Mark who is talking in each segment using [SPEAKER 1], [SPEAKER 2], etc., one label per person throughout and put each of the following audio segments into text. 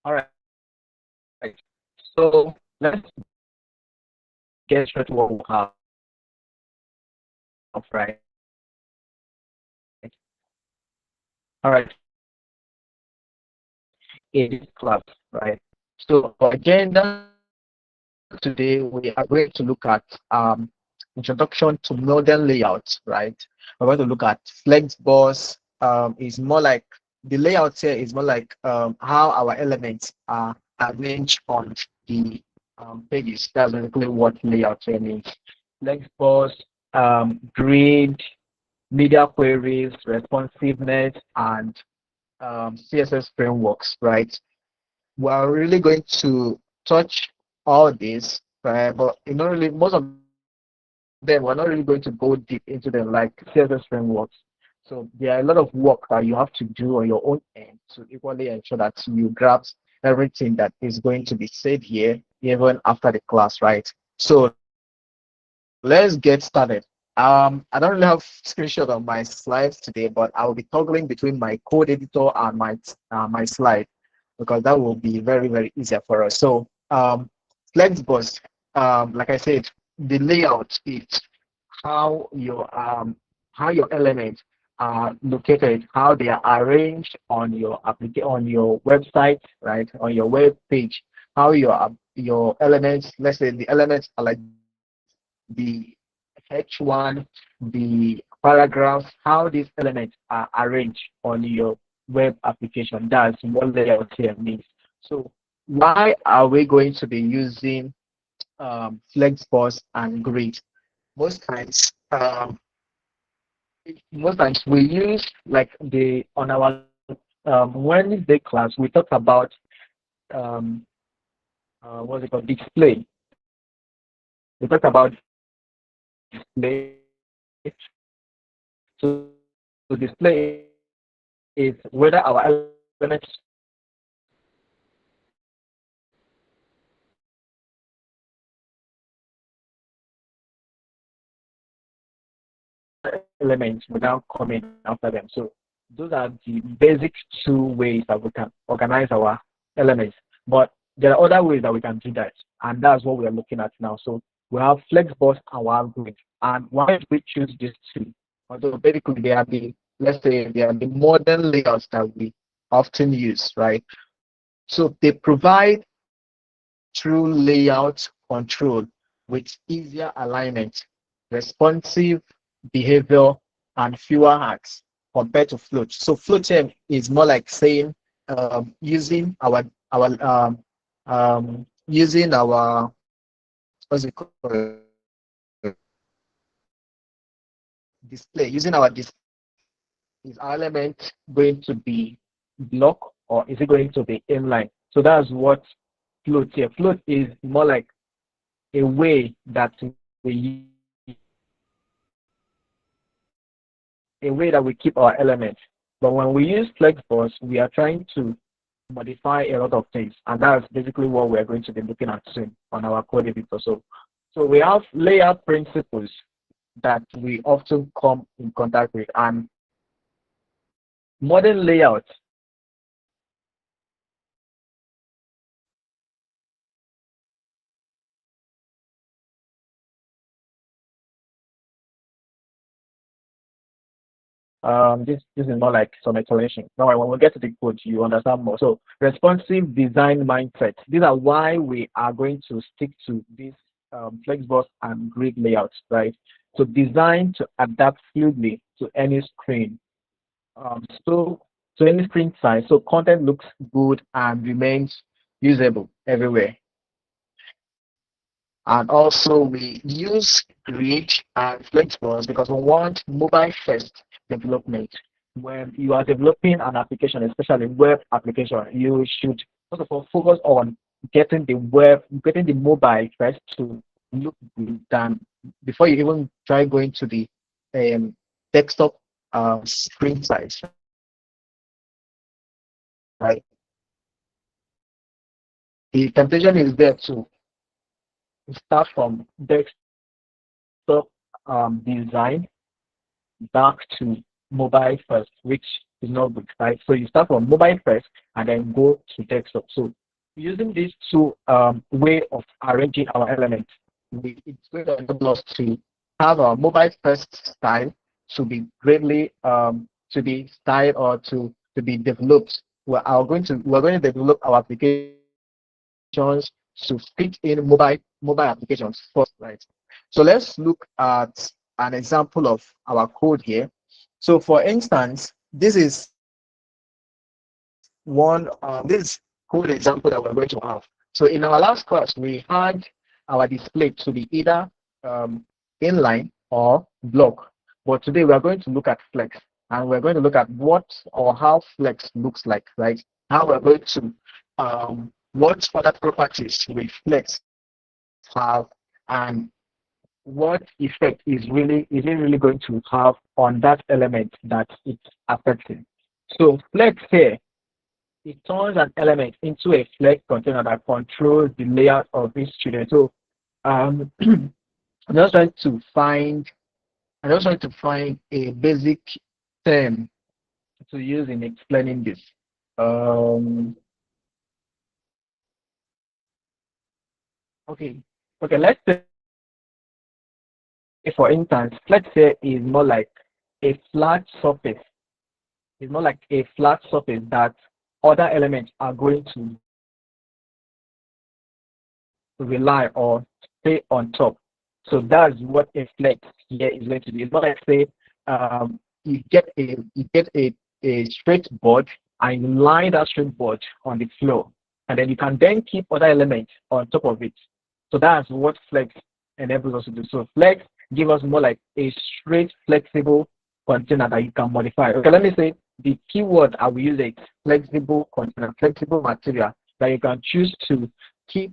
[SPEAKER 1] All right. So let's get straight to what we have, right? All right. In this class, right? So our agenda today, we are going to look at introduction to modern layouts, right? We're going to look at Flexbox. Is more like the layout here is more like how our elements are arranged on the pages. That's basically what layout here means. Flexbox, grid, media queries, responsiveness, and CSS frameworks, right? We're really going to touch all this, right? But you know, really, most of them we're not really going to go deep into them like CSS frameworks. So there are a lot of work that you have to do on your own end to equally ensure that you grasp everything that is going to be said here, even after the class, right? So let's get started. I don't really have screenshot of my slides today, but I will be toggling between my code editor and my slide because that will be very, very easier for us. So Flexbox, like I said, the layout is how your elements are located, how they are arranged on your on your website, right, on your web page, how your elements, let's say the elements are like the H1, the paragraphs, how these elements are arranged on your web application. That's what layout here means. So why are we going to be using Flexbox and Grid? Most times, most times we use like the on our Wednesday class we talk about um, what's it called, display. We talk about display. So display is whether our elements elements without coming after them. So those are the basic two ways that we can organize our elements. But there are other ways that we can do that, and that's what we are looking at now. So we have Flexbox and we have Grid. And why do we choose these two? Although basically they are the, let's say they are the modern layouts that we often use, right? So they provide true layout control with easier alignment, responsive behavior, and fewer hacks compared to float. So float here is more like saying using using our what's it called, display, using our display. Is our element going to be block or is it going to be inline? So that's what float here. Float is more like a way that a way that we keep our elements. But when we use Flexbox, we are trying to modify a lot of things, and that's basically what we're going to be looking at soon on our code editor. So we have layout principles that we often come in contact with, and modern layout. This is more like some explanation. Now, when we get to the code, you understand more. So, responsive design mindset. These are why we are going to stick to this Flexbox and grid layouts, right? So, design to adapt fluidly to any screen. So, to any screen size, so content looks good and remains usable everywhere. And also, we use Grid and Flexbox because we want mobile first development. When you are developing an application, especially web application, you should first of all focus on getting the mobile first to look good than before you even try going to the um, desktop screen size, right? The temptation is there to start from desktop design back to mobile first, which is not good, right? So you start from mobile first and then go to desktop. So using these two way of arranging our elements, it's going to enable us to have our mobile first style to be greatly to be styled or to be developed. We're going to develop our applications to fit in mobile applications first, right? So let's look at an example of our code here. So for instance, this code example that we're going to have. So in our last class, we had our display to be either inline or block. But today we are going to look at flex, and we're going to look at what or how flex looks like, right? How we're going to what other properties with flex have, and what effect is it really going to have on that element that it's affecting. So flex here, it turns an element into a flex container that controls the layout of this student. So I'm just trying to find a basic term to use in explaining this. Um, okay, okay. Let's say, for instance, let's say is more like a flat surface. It's more like a flat surface that other elements are going to rely or stay on top. So that's what a flex here is going to be. It's not like say you get a straight board and you line that straight board on the floor, and then you can then keep other elements on top of it. So that's what flex enables us to do. So flex give us more like a straight flexible container that you can modify. Okay, let me say the keyword I will use is flexible container, flexible material that you can choose to keep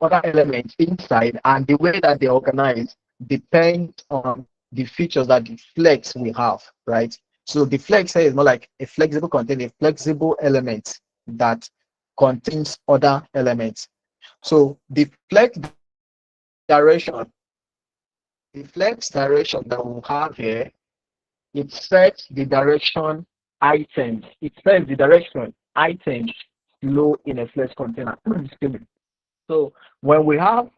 [SPEAKER 1] other elements inside, and the way that they organize depends on the features that the flex will have, right? So the flex here is more like a flexible container, a flexible element that contains other elements. So the flex direction that we have here, it sets the direction items. It sets the direction items flow in a flex container. Excuse me. So when we have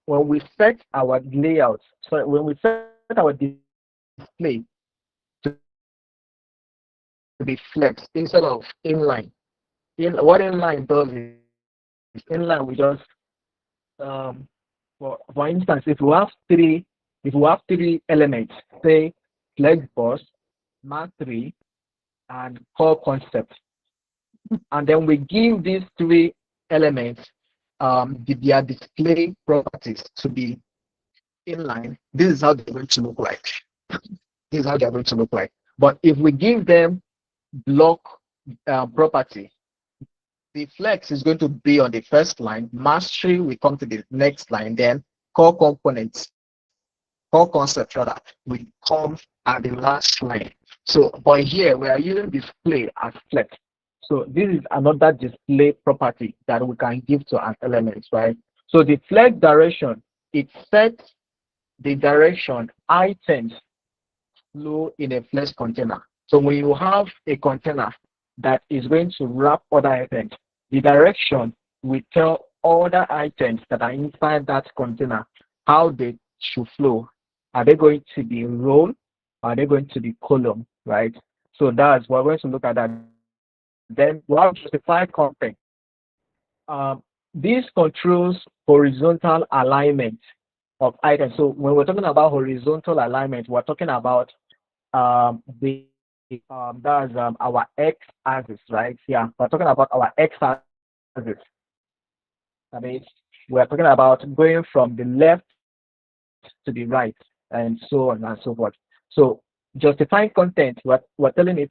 [SPEAKER 1] when we set our layout, so when we set our display to be flex instead of inline, what inline does is inline we just um for instance, if we have three elements, say flex boss, mark three, and core concept, and then we give these three elements their display properties to be inline, this is how they're going to look like. This is how they're going to look like. But if we give them block property, the flex is going to be on the first line, mastery will come to the next line, then core components, core concept rather, will come at the last line. So, but here we are using display as flex. So this is another display property that we can give to an element, right? So the flex direction, it sets the direction items flow in a flex container. So when you have a container that is going to wrap other items, the direction will tell other items that are inside that container how they should flow. Are they going to be row? Are they going to be column? Right? So that's what we're going to look at that. Then we have justify content. This controls horizontal alignment of items. So when we're talking about horizontal alignment, we're talking about that's our x axis, right? Yeah, we're talking about our x axis. That is, we're talking about going from the left to the right, and so on and so forth. So justifying content, we're telling it,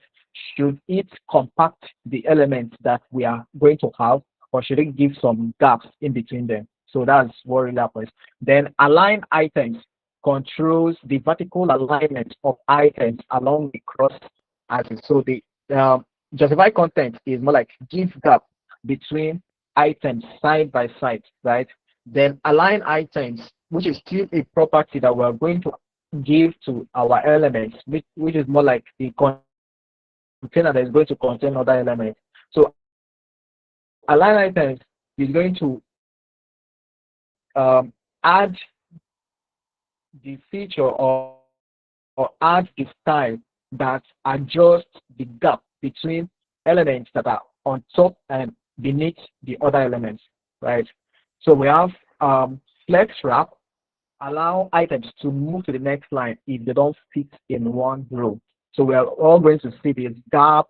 [SPEAKER 1] should it compact the elements that we are going to have, or should it give some gaps in between them? So that's what really happens. Then align items controls the vertical alignment of items along the cross axis. So the justify content is more like give gap between items side by side, right? Then align items, which is still a property that we're going to give to our elements, which is more like the container container that is going to contain other elements. So align items is going to add the feature or add the style that adjusts the gap between elements that are on top and beneath the other elements, right? So we have flex wrap, allow items to move to the next line if they don't fit in one row. So we are all going to see this gap,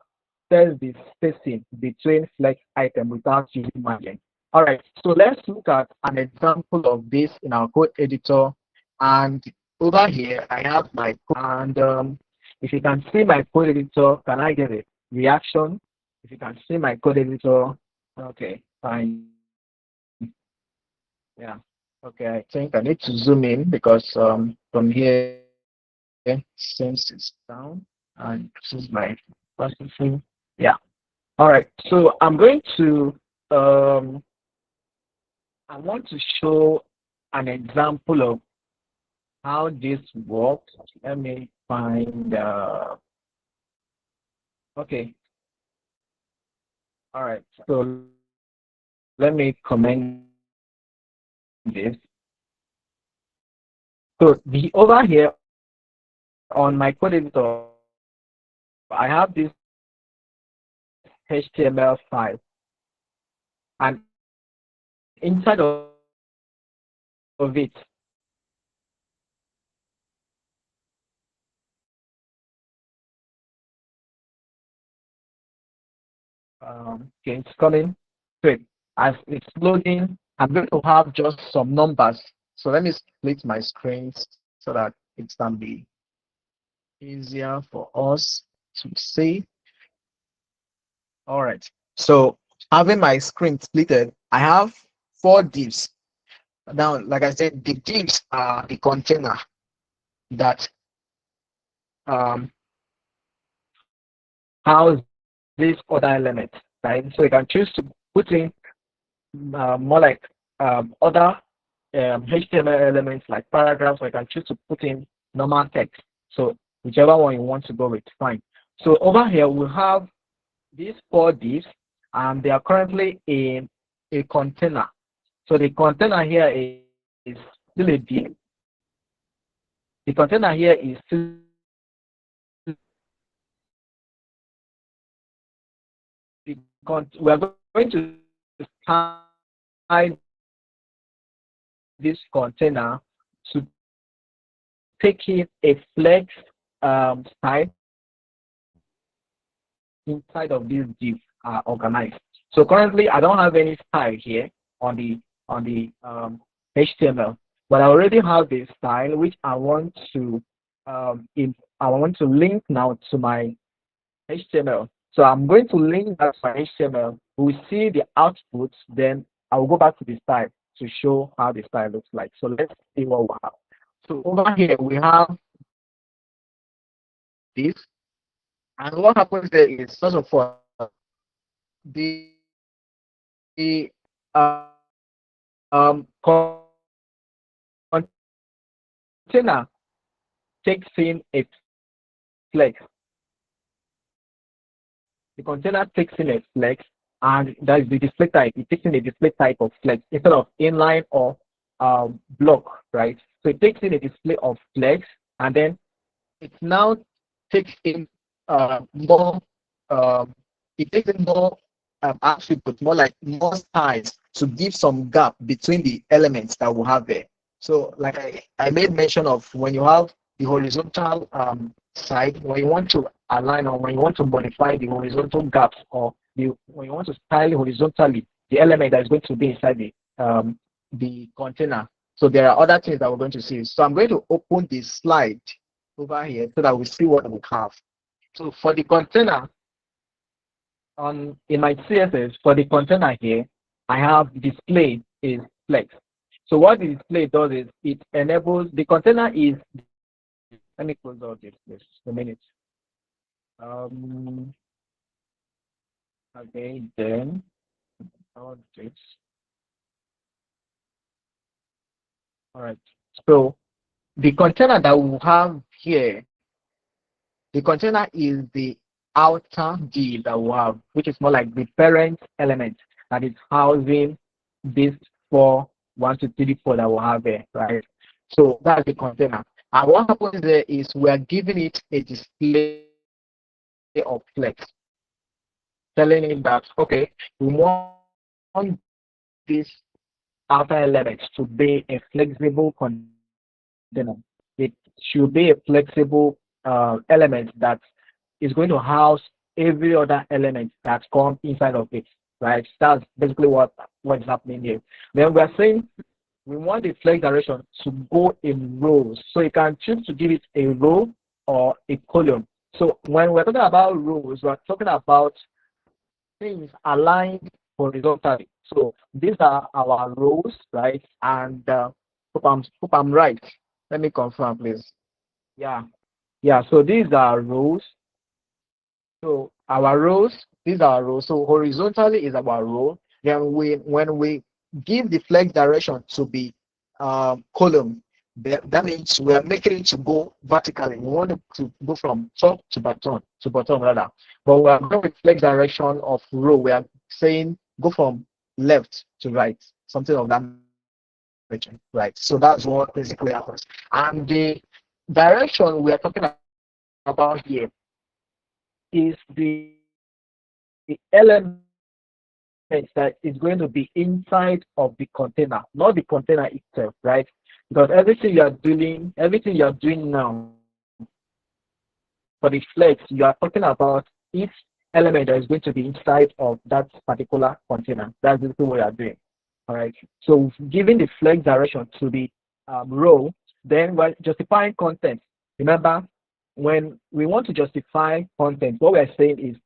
[SPEAKER 1] there's the spacing between flex item without using margin. All right, so let's look at an example of this in our code editor. And over here, I have my code. And if you can see my code editor, can I get a reaction? If you can see my code editor, okay, fine. Yeah. Okay, I think I need to zoom in because from here since it's down and this is my processing. Yeah. All right. So I'm going to I want to show an example of how this works. Let me find okay. All right. So let me comment this. So the over here on my code editor, I have this HTML file, and inside of it, okay, it's coming. Great. As it's loading, I'm going to have just some numbers. So let me split my screens so that it can be easier for us to see. All right. So having my screen splitted, I have four divs. Now, like I said, the divs are the container that house these other elements, right? So you can choose to put in more like other HTML elements like paragraphs, or you can choose to put in normal text. So whichever one you want to go with, fine. So over here we have these four divs, and they are currently in a container. So the container here is still a div. The container here is still we are going to tie this container to take in a flex style inside of this div organized. So currently, I don't have any style here on the HTML, but I already have the style which I want to I want to link now to my HTML. So I'm going to link that to my HTML. We'll see the output, then I'll go back to the style to show how the style looks like. So let's see what we have. So over here we have this, and what happens there is, first of all, the container takes in a flex. The container takes in a flex, and that is the display type. It takes in a display type of flex instead of inline or block, right? So it takes in a display of flex, and then it now takes in more it takes in more attributes, more like more styles to give some gap between the elements that we have there. So like I made mention of, when you have the horizontal side, when you want to align or when you want to modify the horizontal gaps, or when you want to style horizontally the element that is going to be inside the container. So there are other things that we're going to see. So I'm going to open this slide over here so that we see what we have. So for the container, in my CSS, for the container here, I have display is flex. So what the display does is it enables the container is, let me close out this a minute. Um, okay, then all this. All right. So the container that we have here, the container is the outer div that we have, which is more like the parent element that is housing this 4 1 2 3 4 that we have there, right? So that's the container. And what happens there is we are giving it a display of flex, telling it that okay, we want this outer element to be a flexible container. It should be a flexible element that is going to house every other element that come inside of it, right? That's basically what is happening here. Then we are saying we want the flex direction to go in rows. So you can choose to give it a row or a column. So when we're talking about rows, we're talking about things aligned horizontally. So these are our rows, right? And hope I'm right. Let me confirm, please. Yeah, yeah. So these are rows. So our rows, these are our rows. So horizontally is our row. Then when we give the flex direction to be column, that means we are making it to go vertically. We want it to go from top to bottom rather. But we are going with flex direction of row. We are saying go from left to right, something of that nature, right? So that's what basically happens. And the direction we are talking about here is the element that is going to be inside of the container, not the container itself, right? Because everything you are doing now for the flex, you are talking about each element that is going to be inside of that particular container. That's basically what you are doing. All right. So giving the flex direction to the row, then we're justifying content. Remember, when we want to justify content, what we're saying is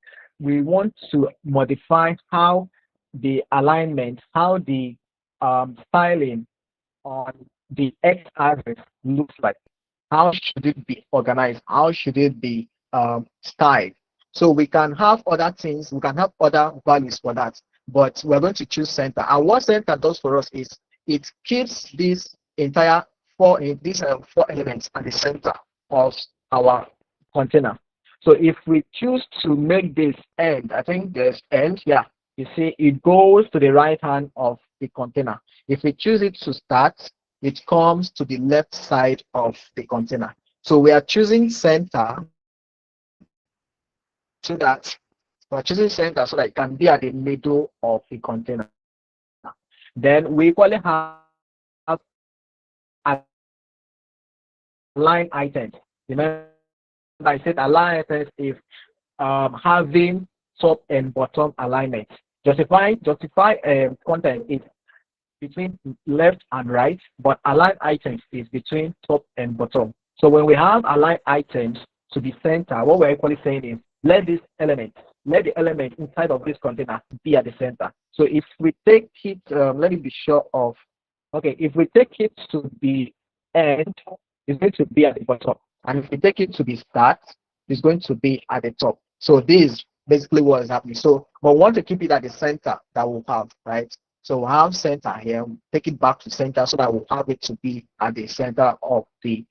[SPEAKER 1] we want to modify how the alignment, how the styling on the x-axis looks like. How should it be organized? How should it be styled? So we can have other things, we can have other values for that, but we're going to choose center. And what center does for us is it keeps this entire these 4 elements at the center of our container. So if we choose to make this end, I think there's end, yeah, you see it goes to the right hand of the container. If we choose it to start, it comes to the left side of the container. So we are choosing center so that we're choosing center so that it can be at the middle of the container. Then we equally have align items. Remember, I said align items if having top and bottom alignment. Justify content is between left and right, but align items is between top and bottom. So when we have align items to the center, what we're actually saying is let this element, let the element inside of this container be at the center. So if we take it, let me be sure of, okay, if we take it to the end, it's going to be at the bottom. And if we take it to the start, it's going to be at the top. So this is basically what is happening. So, but we want to keep it at the center that we'll have, right? So we'll have center here, take it back to center so that we'll have it to be at the center of the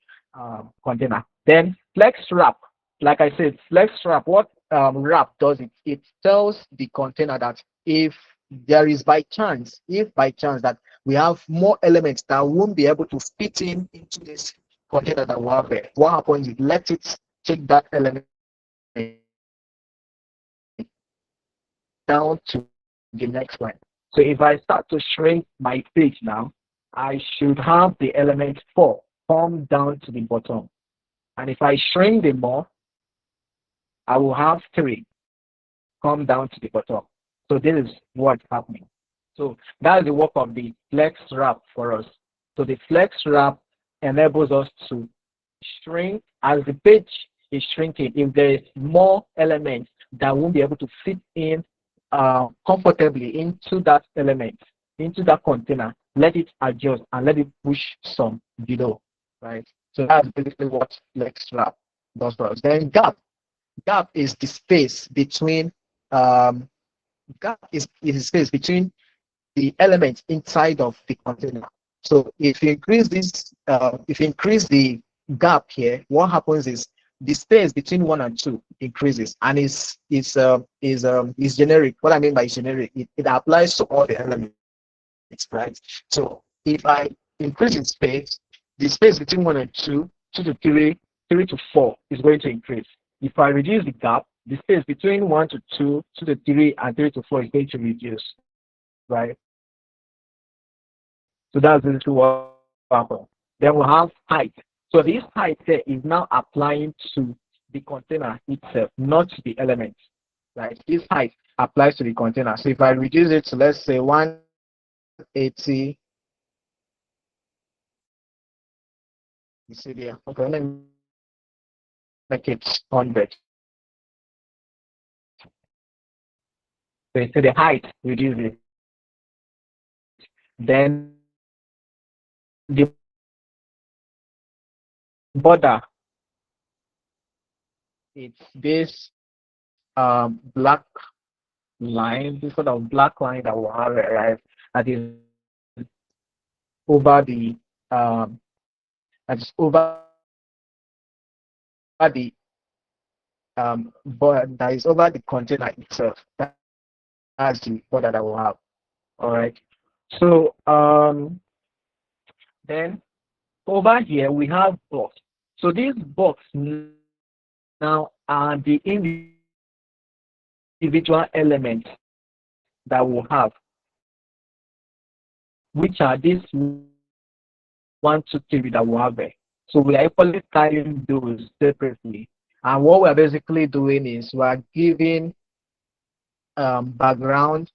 [SPEAKER 1] container. Then flex wrap, like I said, flex wrap, what wrap does it tells the container that if there is by chance, if by chance that we have more elements that won't be able to fit in into this container that we have there, what happens is let it take that element down to the next one. So if I start to shrink my page now, I should have the element 4 come down to the bottom. And if I shrink the more, I will have 3 come down to the bottom. So this is what's happening. So that is the work of the flex wrap for us. So the flex wrap enables us to shrink as the page is shrinking. If there is more elements that won't be able to fit in comfortably into that element, into that container, let it adjust and let it push some below, right? So that's basically what flex wrap does for us. Then gap is the space between gap is the space between the elements inside of the container. So if you increase this, if you increase the gap here, what happens is the space between one and two increases, and is generic. What I mean by generic, it applies to all the elements, right? So if I increase in space, the space between one and two to three to four is going to increase. If I reduce the gap, the space between one to two to three, and three to four is going to reduce, right? So that's basically what happens. Then we have height. So this height there is now applying to the container itself, not the element, right? This height applies to the container. So if I reduce it to, let's say, 180, you see there. Okay, let me make it 100. So you see the height reduces. Then the border, it's this black line, this sort of black line that we have, right? That is over that's over the but that is over the container itself. That's the border that we have. All right. So then over here we have box. So this box now are the individual elements that we have, which are this 1, 2, 3 that we have there. So we are equally styling those separately. And what we're basically doing is we're giving background,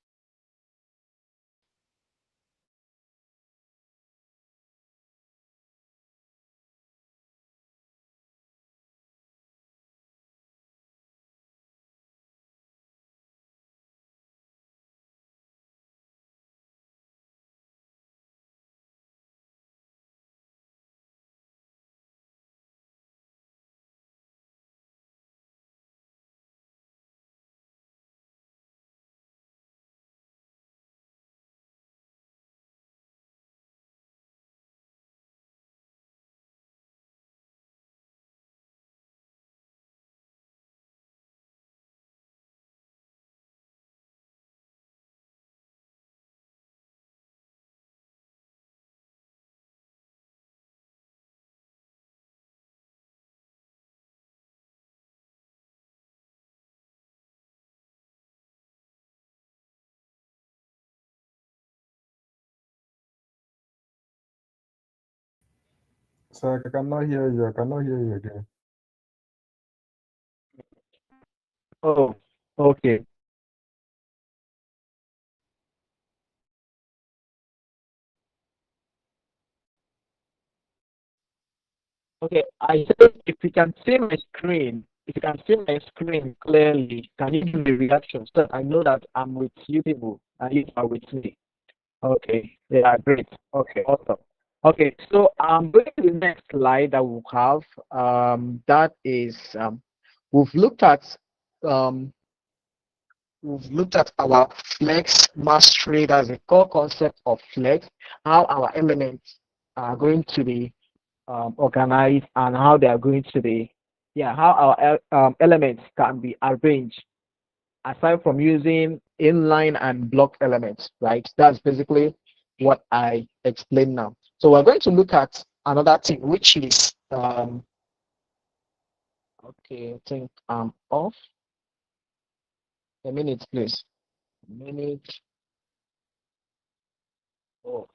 [SPEAKER 2] Sir, I cannot hear you. I cannot hear you again.
[SPEAKER 1] oh, okay. Okay, I said if you can see my screen, if you can see my screen clearly, can you give me a reaction so that I know that I'm with you people and you are with me? Okay, yeah, great. Okay, awesome. Okay, so I'm going to the next slide that we'll have. That is, we've looked at um, we've looked at our flex mastery. That's the core concept of flex, how our elements are going to be organized and how they are going to be, yeah, how our elements can be arranged aside from using inline and block elements, right? That's basically what I explained now. So we're going to look at another thing, which is, okay, I think I'm off. A minute, please. A minute. Oh,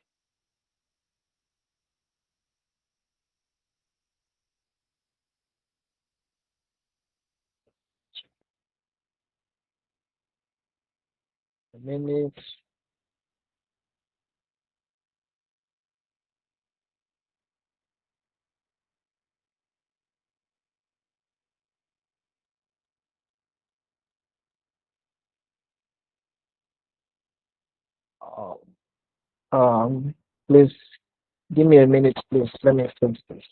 [SPEAKER 1] a minute. Oh, um, please give me a minute, please. Let me finish this.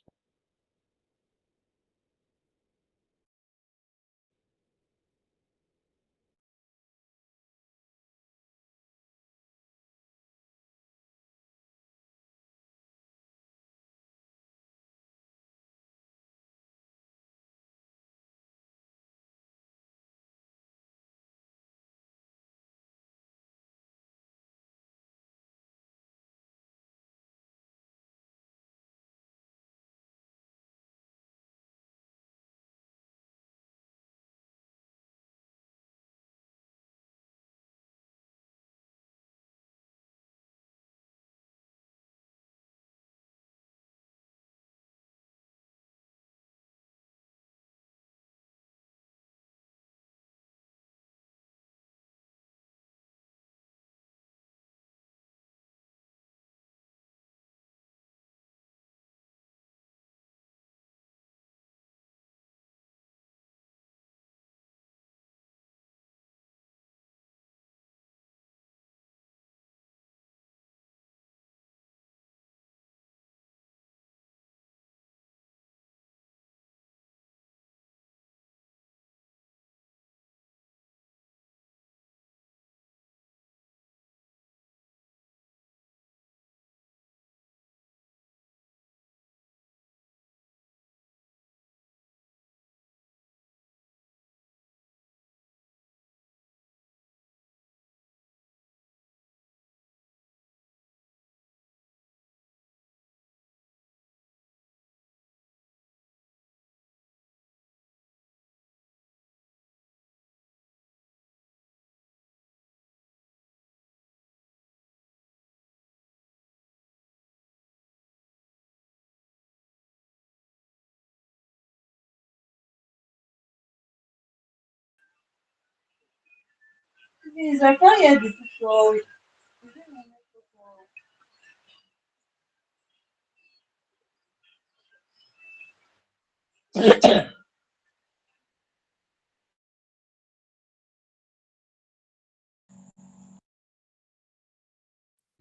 [SPEAKER 3] Please, I can't hear the picture.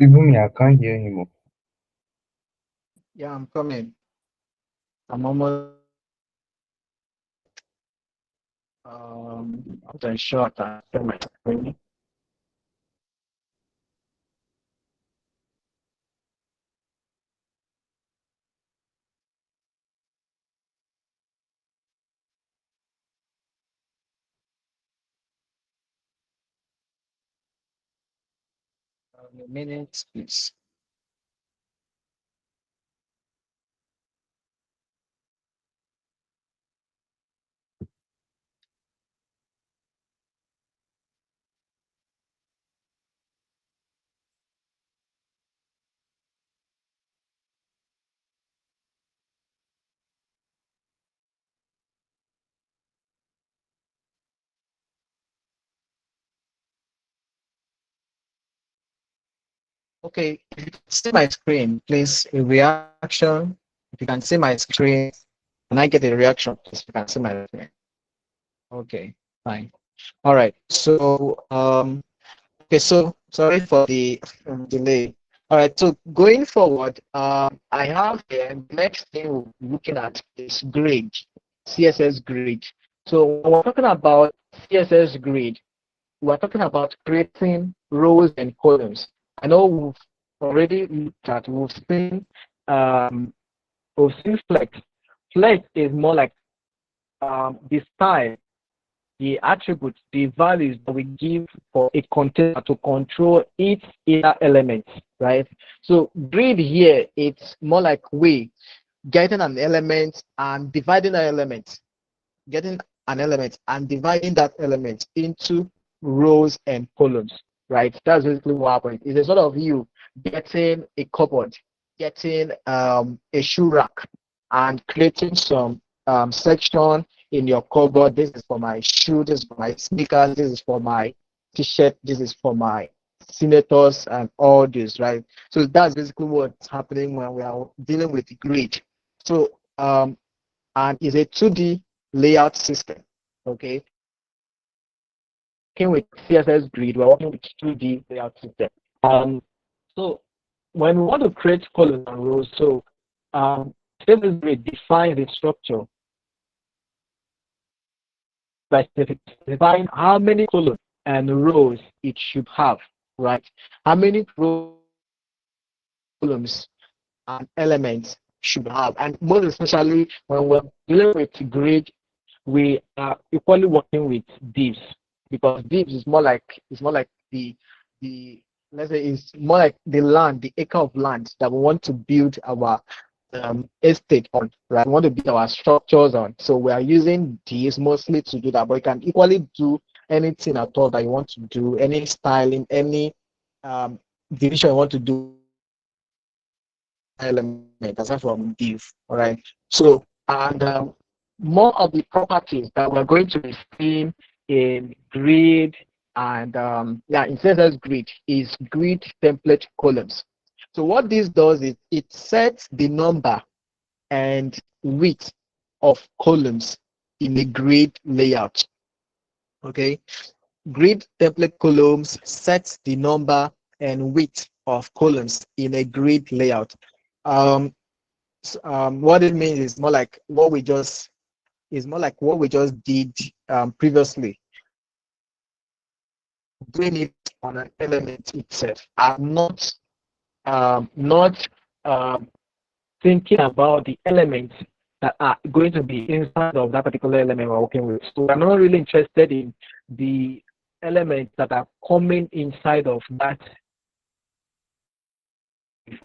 [SPEAKER 2] Even me, I can't hear him.
[SPEAKER 1] Yeah, I'm coming. I'm almost I'm not sure I can share my screen. A minute, please. Okay, if you can see my screen, please, a reaction. If you can see my screen, can I get a reaction, please? If you can see my screen. Okay, fine. All right. Okay, so sorry for the delay. All right, so going forward, I have here the next thing we're looking at is grid, CSS grid. So when we're talking about CSS grid, we're talking about creating rows and columns. I know we've already looked at, um, we've seen flex. Flex is more like the style, the attributes, the values that we give for a container to control each inner element, right? So grid here, it's more like we getting an element and dividing an element, getting an element and dividing that element into rows and columns, right? That's basically what happens. It's a sort of you getting a cupboard, getting a shoe rack, and creating some section in your cupboard. This is for my shoe, this is for my sneakers, this is for my t-shirt, this is for my senators and all this, right? So that's basically what's happening when we are dealing with grid. So and is a 2D layout system. Okay, working with CSS Grid, we're working with 2D layout system. So when we want to create columns and rows, so CSS Grid defines the structure by specifying how many columns and rows it should have, right? How many columns and elements should have, and most especially when we're dealing with grid, we are equally working with divs, because divs is more like the let's say it's more like the land, the acre of land that we want to build our estate on, right? We want to build our structures on. So we are using divs mostly to do that, but you can equally do anything at all that you want to do, any styling, any division you want to do element aside from div. All right. So and more of the properties that we're going to be seeing in grid and yeah, in CSS grid is grid template columns. So what this does is it sets the number and width of columns in a grid layout. Okay, grid template columns sets the number and width of columns in a grid layout. Um, what it means is more like what we just did previously, doing it on an element itself. I'm not um, thinking about the elements that are going to be inside of that particular element we're working with. So I'm not really interested in the elements that are coming inside of that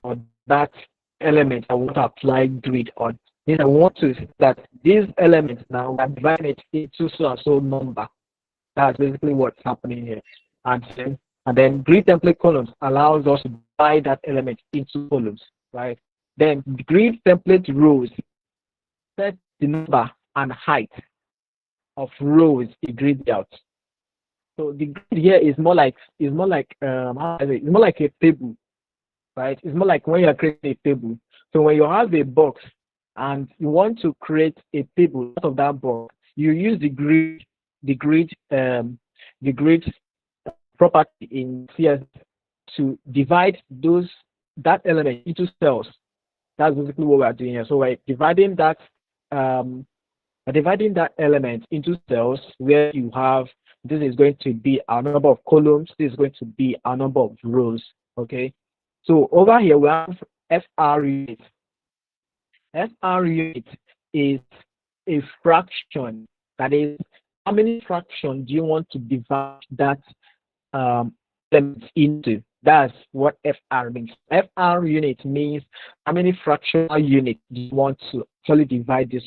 [SPEAKER 1] or that element I want to apply grid on. Then I want to see that these elements now are divided into so and so number. That's basically what's happening here. And then grid template columns allows us to divide that element into columns, right? Then grid template rows set the number and height of rows in grid layout. So the grid here is more like how do I say it? It's more like a table, right? It's more like when you're creating a table. So when you have a box and you want to create a table out of that box, you use the grid, the grid property in CSS to divide that element into cells. That's basically what we're doing here. So we're um, dividing that element into cells where you have this is going to be a number of columns, this is going to be a number of rows. Okay. So over here we have FR unit. FR unit is a fraction. That is, how many fractions do you want to divide that um, element into? That's what FR means. FR unit means how many fractional units do you want to actually divide this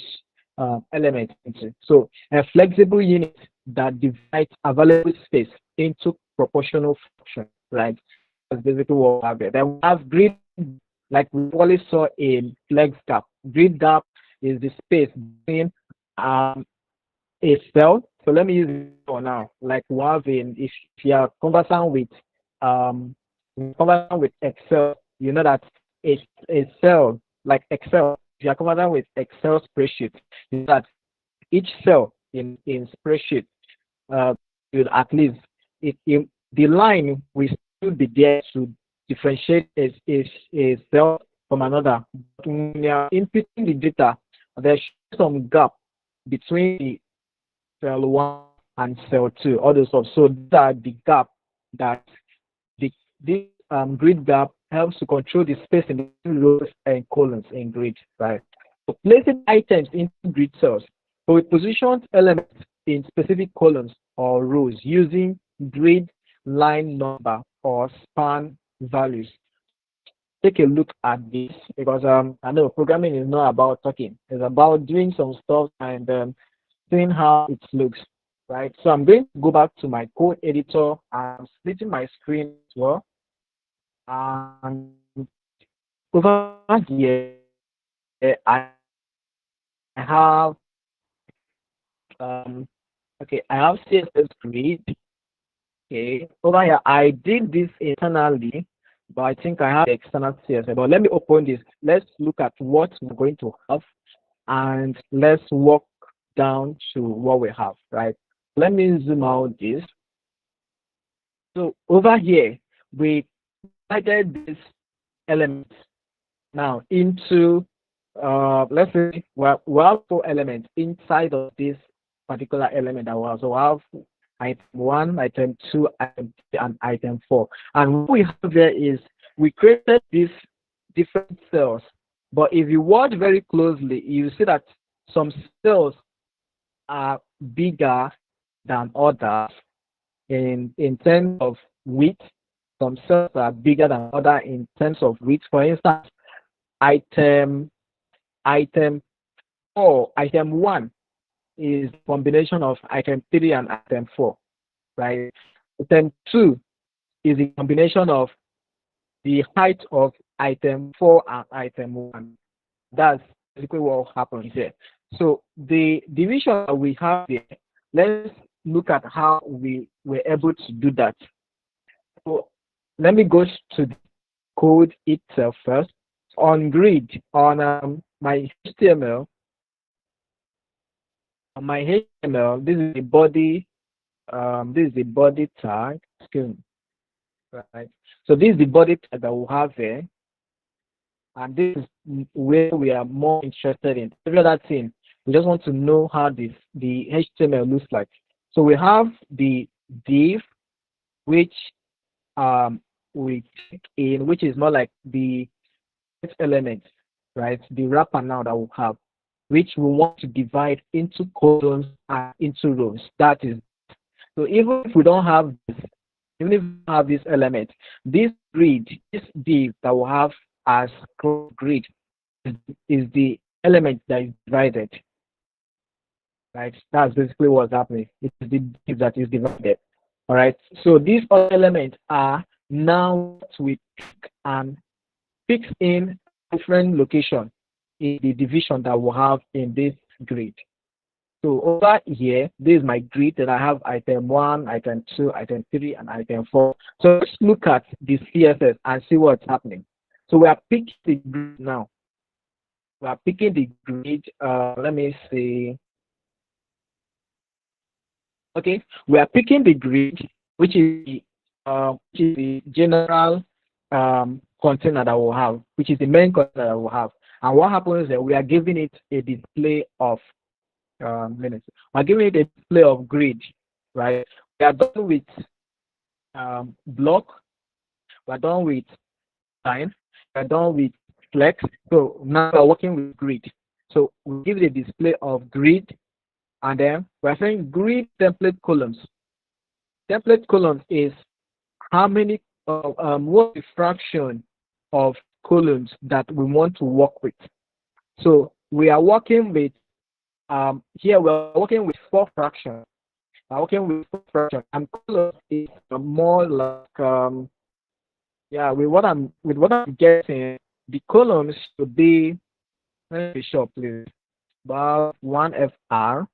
[SPEAKER 1] element into. So a flexible unit that divides available space into proportional fractions, right? That's basically what we have here. Then we have grid, like we always saw in flex gap. Grid gap is the space between a cell. So let me use it for now. Like we have in, if you are conversant with Excel, you know that a cell like Excel. If you are conversant with Excel spreadsheet, you know that each cell in spreadsheet will at least the line will still be there to differentiate a cell from another. But when you are inputting the data, there's some gap between the cell 1 and cell 2, all those stuff. So that the gap that this grid gap helps to control the space in the rows and columns in grid, right? So placing items into grid cells. So we position elements in specific columns or rows using grid line number or span values. Take a look at this because I know programming is not about talking. It's about doing some stuff and seeing how it looks, right? So I'm going to go back to my code editor. I'm splitting my screen as well. And over here, I have I have CSS Grid. Okay, over here I did this internally, but I think I have external CSS. But let me open this. Let's look at what we're going to have, and let's walk down to what we have. Right. Let me zoom out this. So over here we divided this element now into let's say we have 4 elements inside of this particular element that we have. So we have item 1, item 2, item 3, and item 4. And what we have here is we created these different cells. But if you watch very closely, you see that some cells are bigger than others in terms of width. Some cells are bigger than other in terms of width. For instance, item 1 is combination of item 3 and item 4, right? Item 2 is a combination of the height of item 4 and item 1. That's basically what happens here. So the division that we have here, let's look at how we were able to do that. So let me go to the code itself first. On grid, on my HTML, this is the body, tag. Excuse me. Right. So this is the body tag that we have here, and this is where we are more interested in. Every other thing, we just want to know how the HTML looks like. So we have the div, which we click in, which is more like the element, right? The wrapper now that we have, which we want to divide into columns and into rows. That is, so even if we don't have this, even if we have this element, this grid, this div that we have as grid is the element that is divided, right? That's basically what's happening. It is the div that is divided. All right. So these other elements are now what we pick and fix in different location in the division that we have in this grid. So over here, this is my grid, and I have item 1, item 2, item 3, and item 4. So let's look at the CSS and see what's happening. So we are picking the grid now. We are picking the grid. Let me see. Okay, we are picking the grid, which is the general container that we'll have, which is the main container that we'll have. And what happens is that we are giving it a display of minutes. We're giving it a display of grid, right? We are done with block. We're done with line. We're done with flex. So now we're working with grid. So we give it a display of grid, and then we're saying grid template columns. Template columns is how many what the fraction of columns that we want to work with. So we are working with here we're working with 4 fractions. We're working with 4 fractions, and columns is more like yeah, with what I'm getting, the columns should be, let me be sure please, about 1 FR,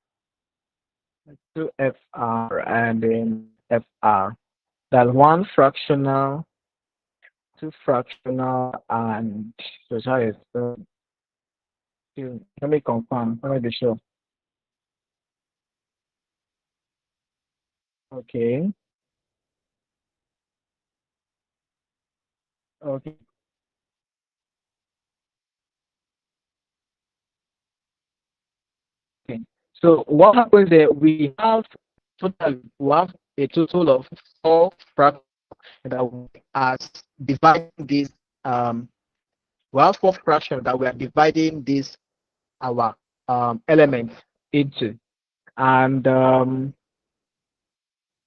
[SPEAKER 1] 2 FR, and then FR. That's 1 fractional, 2 fractional, and so sorry. So let me confirm. Let me be sure. Okay. Okay. Okay. So what happens there? We have a total of 4 fractions that we are dividing this. We have 4 fractions that we are dividing this our element into, and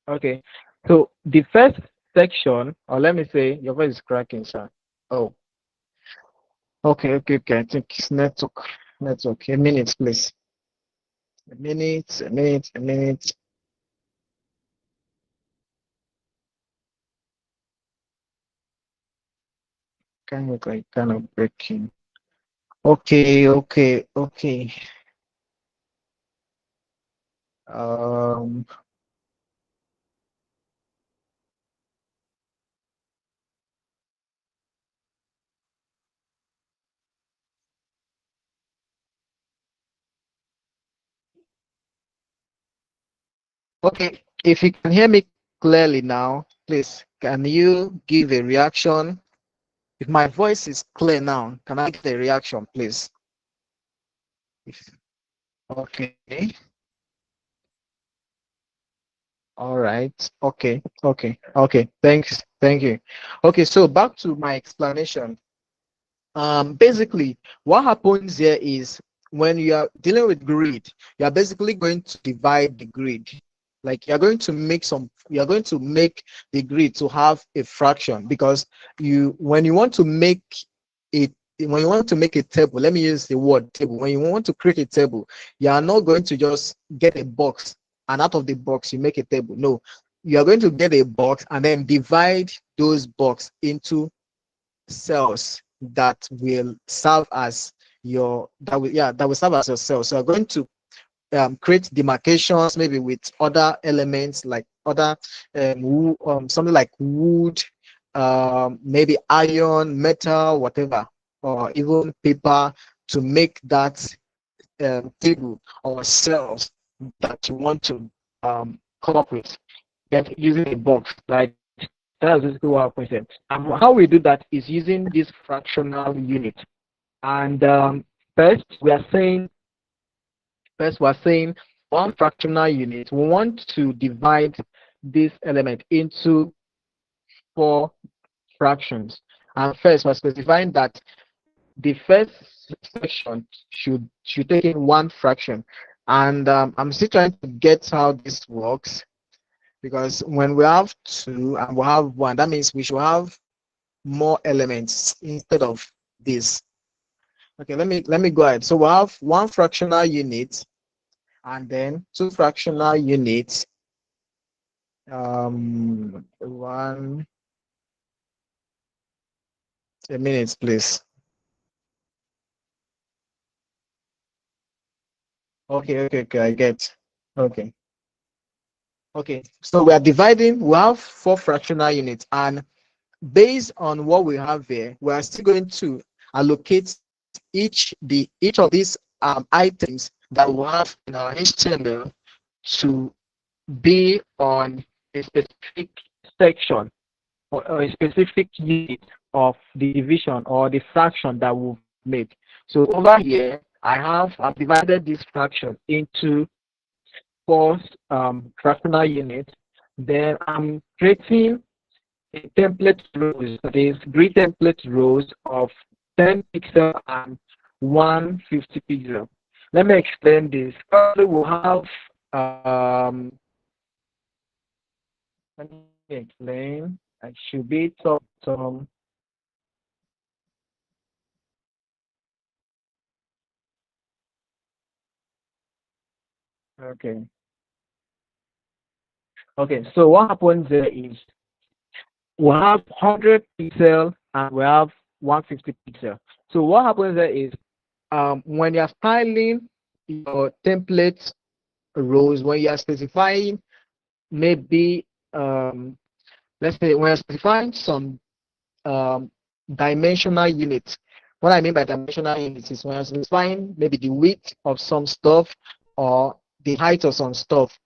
[SPEAKER 1] okay. So the first section, or let me say, your voice is cracking, sir. Oh, okay, okay, okay. I think it's network. Network. A minute, please. A minute. A minute. A minute. Kind of breaking. Okay, okay, okay. Um. Okay. If you can hear me clearly now, please, can you give a reaction? If my voice is clear now, can I get a reaction, please? Okay. All right. Okay. Okay. Okay. Thanks. Thank you. Okay. So back to my explanation. Basically, what happens here is when you are dealing with grid, you are basically going to divide the grid. Like you're going to make the grid to have a fraction, because when you want to make it, when you want to make a table, let me use the word table. When you want to create a table, you are not going to just get a box and out of the box you make a table. No, you are going to get a box and then divide those box into cells that will serve as that will serve as your cells. So you're going to create demarcations, maybe with other elements like other something like wood, maybe iron, metal, whatever, or even paper, to make that table or cells that you want to come up with, get using a box. Like that's basically what happens. And how we do that is using this fractional unit. And first we are saying one fractional unit. We want to divide this element into 4 fractions. And first we're specifying that the first section should take in 1 fraction. And I'm still trying to get how this works, because when we have 2 and we have 1, that means we should have more elements instead of this. Okay, let me go ahead. So we have 1 fractional unit and then 2 fractional units. 1 a minute, please. Okay, I get. Okay. Okay. So we are dividing, we have four fractional units, and based on what we have here, we are still going to allocate each of these items that we have in our HTML to be on a specific section or a specific unit of the division or the fraction that we've made. So over here, I've divided this fraction into four fractional units. Then I'm creating a template rows, that is grid template rows of 10 pixel and 150 pixel. Let me explain this. Firstly, we'll have let me explain. I should be top. Okay. Okay. So what happens there is we have 100 pixel and we have 150 pixel. So what happens there is when you're styling your template rows, when you're specifying maybe let's say when you're specifying some um, dimensional units. What I mean by dimensional units is when you're specifying maybe the width of some stuff or the height of some stuff,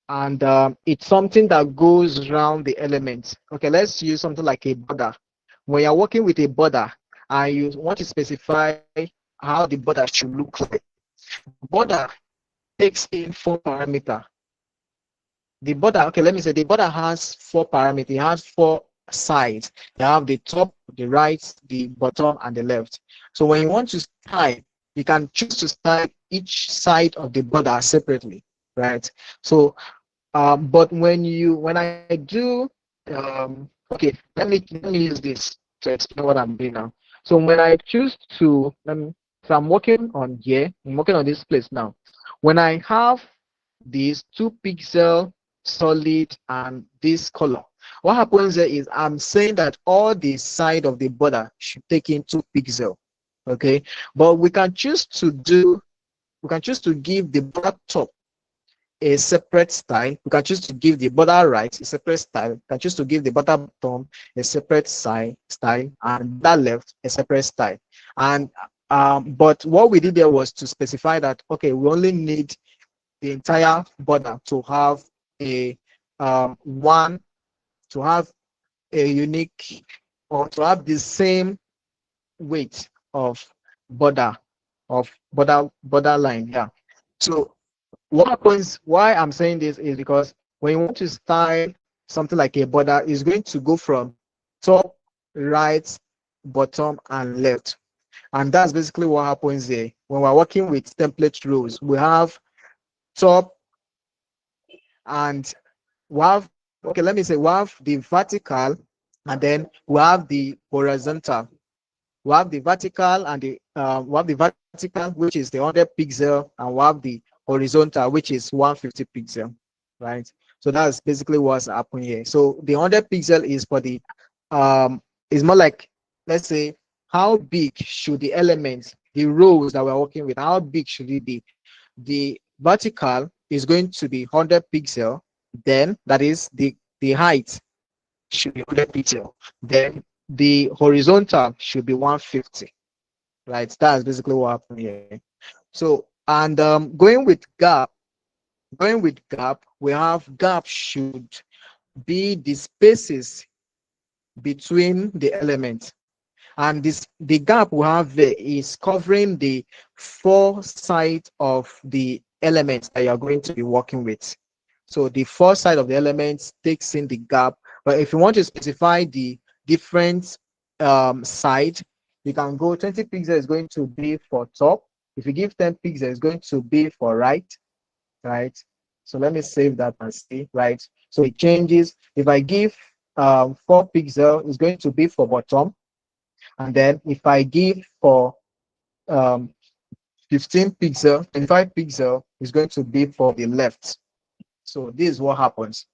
[SPEAKER 1] and it's something that goes around the elements. Okay, let's use something like a border. When you're working with a border and you want to specify how the border should look like, border takes in four parameters. The border, okay, let me say the border has four parameters. It has four sides. You have the top, the right, the bottom, and the left. So when you want to style, you can choose to style each side of the border separately, right? So but when I do okay, let me use this to explain what I'm doing now. So when I choose to so I'm working on here, I'm working on this place now. When I have these 2 pixel solid and this color, what happens there is I'm saying that all the side of the border should take in 2 pixel. Okay, but we can choose to give the border top a separate style. We can choose to give the border right a separate style. We can choose to give the border bottom a separate style and border left a separate style. And but what we did there was to specify that okay, we only need the entire border to have a one to have a unique or to have the same weight of border borderline. Yeah. So what happens, why I'm saying this is because when you want to style something like a border, it's going to go from top, right, bottom, and left. And that's basically what happens there. When we're working with template rows, we have top and we have, okay, let me say we have the vertical and then we have the horizontal. We have the vertical and the we have the vertical, which is the 100 pixel, and we have the horizontal, which is 150 pixel, right? So that's basically what's happening here. So the 100 pixel is for the is more like, let's say, how big should the elements, the rows that we're working with, how big should it be? The vertical is going to be 100 pixel, then that is the height should be 100 pixel, then the horizontal should be 150, right? That's basically what happened here. So and going with gap, we have gap should be the spaces between the elements, and this the gap we have there is covering the four sides of the elements that you're going to be working with. So the four side of the elements takes in the gap, but if you want to specify the different side, you can go 20 pixels is going to be for top. If you give 10 pixels, it's going to be for right? So let me save that and see, right? So it changes. If I give 4 pixel, it's going to be for bottom, and then if I give for um, 15 pixel, 25 pixel, is going to be for the left. So this is what happens.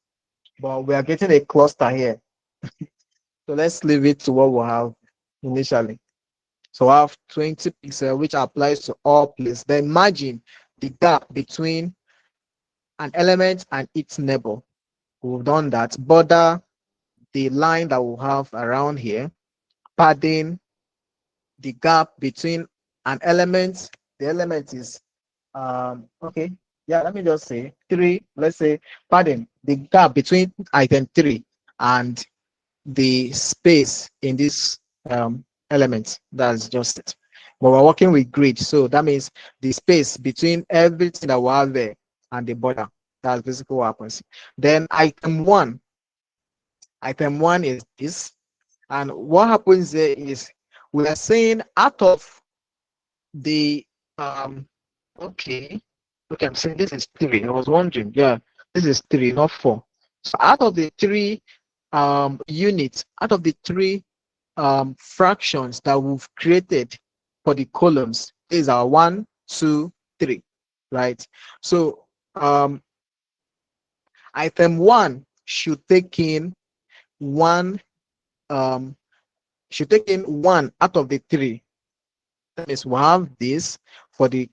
[SPEAKER 1] But we are getting a cluster here. So let's leave it to what we have initially. So I have 20 pixel, which applies to all places. Then margin. the gap between an element and its neighbor. We've done that. Border the line that we have around here, padding the gap between an element. The element is okay. Yeah, let me just say 3. Let's say padding the gap between item 3 and the space in this element. That's just it. But we're working with grid, so that means the space between everything that we have there and the border. That's basically what happens. Then item one is this, and what happens there is we are saying out of the okay, I'm saying this is 3. I was wondering, yeah, this is 3, not 4. So out of the 3 units, out of the 3 fractions that we've created for the columns, these are 1, 2, 3, right? So item 1 should take in 1 out of the 3. That means we have this for the